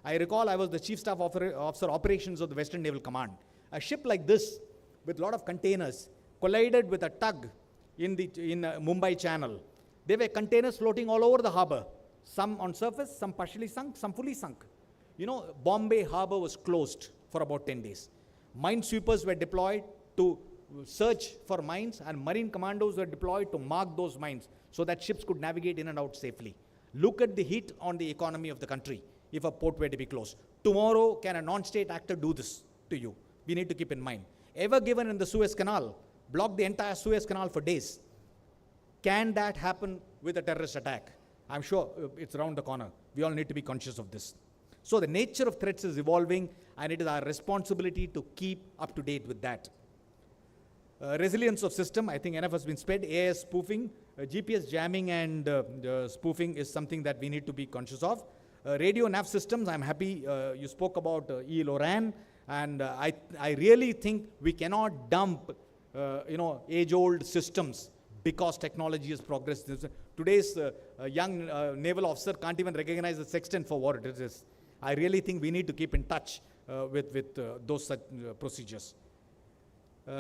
I recall I was the Chief Staff Officer Operations of the Western Naval Command. A ship like this, with a lot of containers, collided with a tug in Mumbai Channel. There were containers floating all over the harbor. Some on surface, some partially sunk, some fully sunk. Bombay harbor was closed for about 10 days. Minesweepers were deployed to search for mines, and marine commandos were deployed to mark those mines so that ships could navigate in and out safely. Look at the hit on the economy of the country if a port were to be closed. Tomorrow, can a non-state actor do this to you? We need to keep in mind. Ever given in the Suez Canal, blocked the entire Suez Canal for days. Can that happen with a terrorist attack? I'm sure it's around the corner. We all need to be conscious of this. So the nature of threats is evolving, and it is our responsibility to keep up to date with that. Resilience of system, I think enough has been said. AIS spoofing, GPS jamming and spoofing is something that we need to be conscious of. Radio nav systems, I'm happy you spoke about ELORAN, and I really think we cannot dump age-old systems because technology has progressed. Today's young naval officer can't even recognize the sextant for what it is. I really think we need to keep in touch with those such procedures.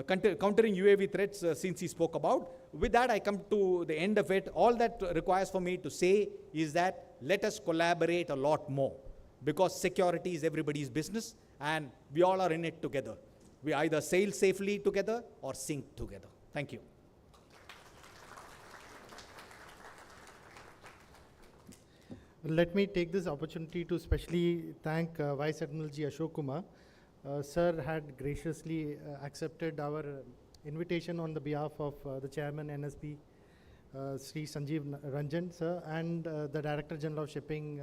Countering UAV threats, since he spoke about. With that, I come to the end of it. All that requires for me to say is that let us collaborate a lot more, because security is everybody's business and we all are in it together. We either sail safely together or sink together. Thank you. Let me take this opportunity to especially thank Vice Admiral G. Ashok Kumar. Sir had graciously accepted our invitation on the behalf of the Chairman NSB, Sri Sanjeev Ranjan sir, and the Director General of Shipping,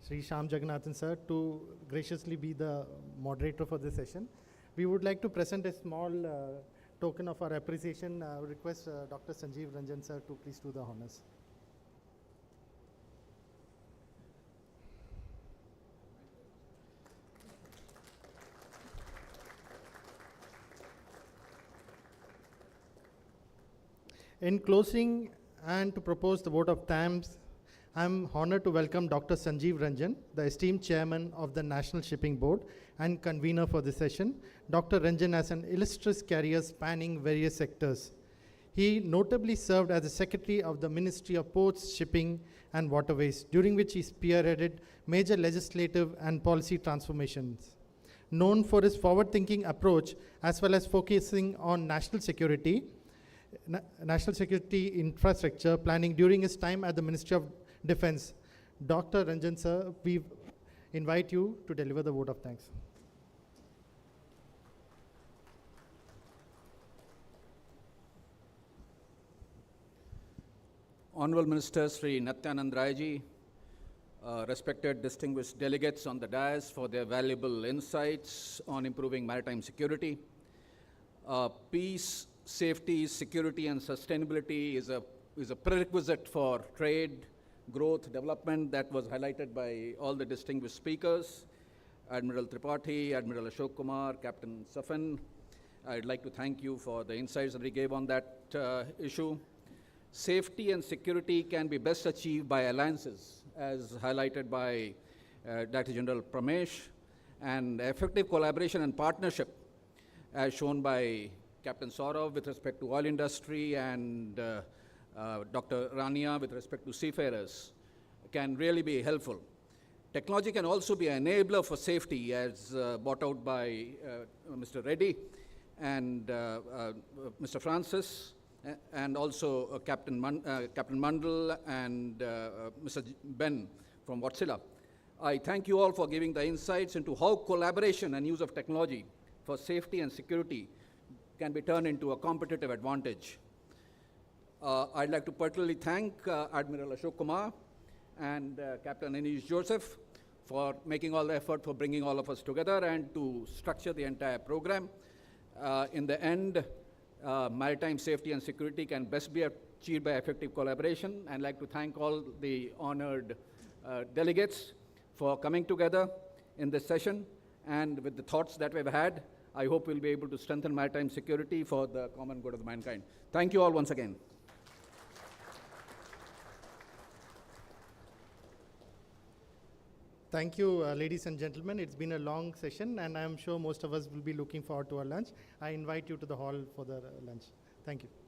Sri Shyam Jagannathan sir, to graciously be the moderator for this session. We would like to present a small token of our appreciation. I would request Dr. Sanjeev Ranjan sir to please do the honors. In closing, and to propose the vote of thanks, I'm honored to welcome Dr. Sanjeev Ranjan, the esteemed chairman of the National Shipping Board and convener for this session. Dr. Ranjan has an illustrious career spanning various sectors. He notably served as the Secretary of the Ministry of Ports, Shipping and Waterways, during which he spearheaded major legislative and policy transformations. Known for his forward-thinking approach as well as focusing on national security infrastructure planning during his time at the Ministry of Defense. Dr. Ranjan sir, we invite you to deliver the vote of thanks. Honorable Minister Sri Natyanand Rayaji, respected distinguished delegates on the dais for their valuable insights on improving maritime security. Peace, safety, security, and sustainability is a prerequisite for trade, growth, development that was highlighted by all the distinguished speakers. Admiral Tripathi, Admiral Ashok Kumar, Captain Safan, I'd like to thank you for the insights that he gave on that issue. Safety and security can be best achieved by alliances, as highlighted by Director General Pramesh, and effective collaboration and partnership, as shown by Captain Saurav with respect to oil industry and Dr. Rania with respect to seafarers, can really be helpful. Technology can also be an enabler for safety, as brought out by Mr. Reddy and Mr. Francis, and also Captain Mandal and Mr. Ben from Wärtsilä. I thank you all for giving the insights into how collaboration and use of technology for safety and security can be turned into a competitive advantage. I'd like to particularly thank Admiral Ashok Kumar and Captain Anish Joseph for making all the effort for bringing all of us together and to structure the entire program. In the end, maritime safety and security can best be achieved by effective collaboration. I'd like to thank all the honored delegates for coming together in this session. And with the thoughts that we've had, I hope we'll be able to strengthen maritime security for the common good of mankind. Thank you all once again. Thank you, ladies and gentlemen. It's been a long session, and I'm sure most of us will be looking forward to our lunch. I invite you to the hall for the lunch. Thank you.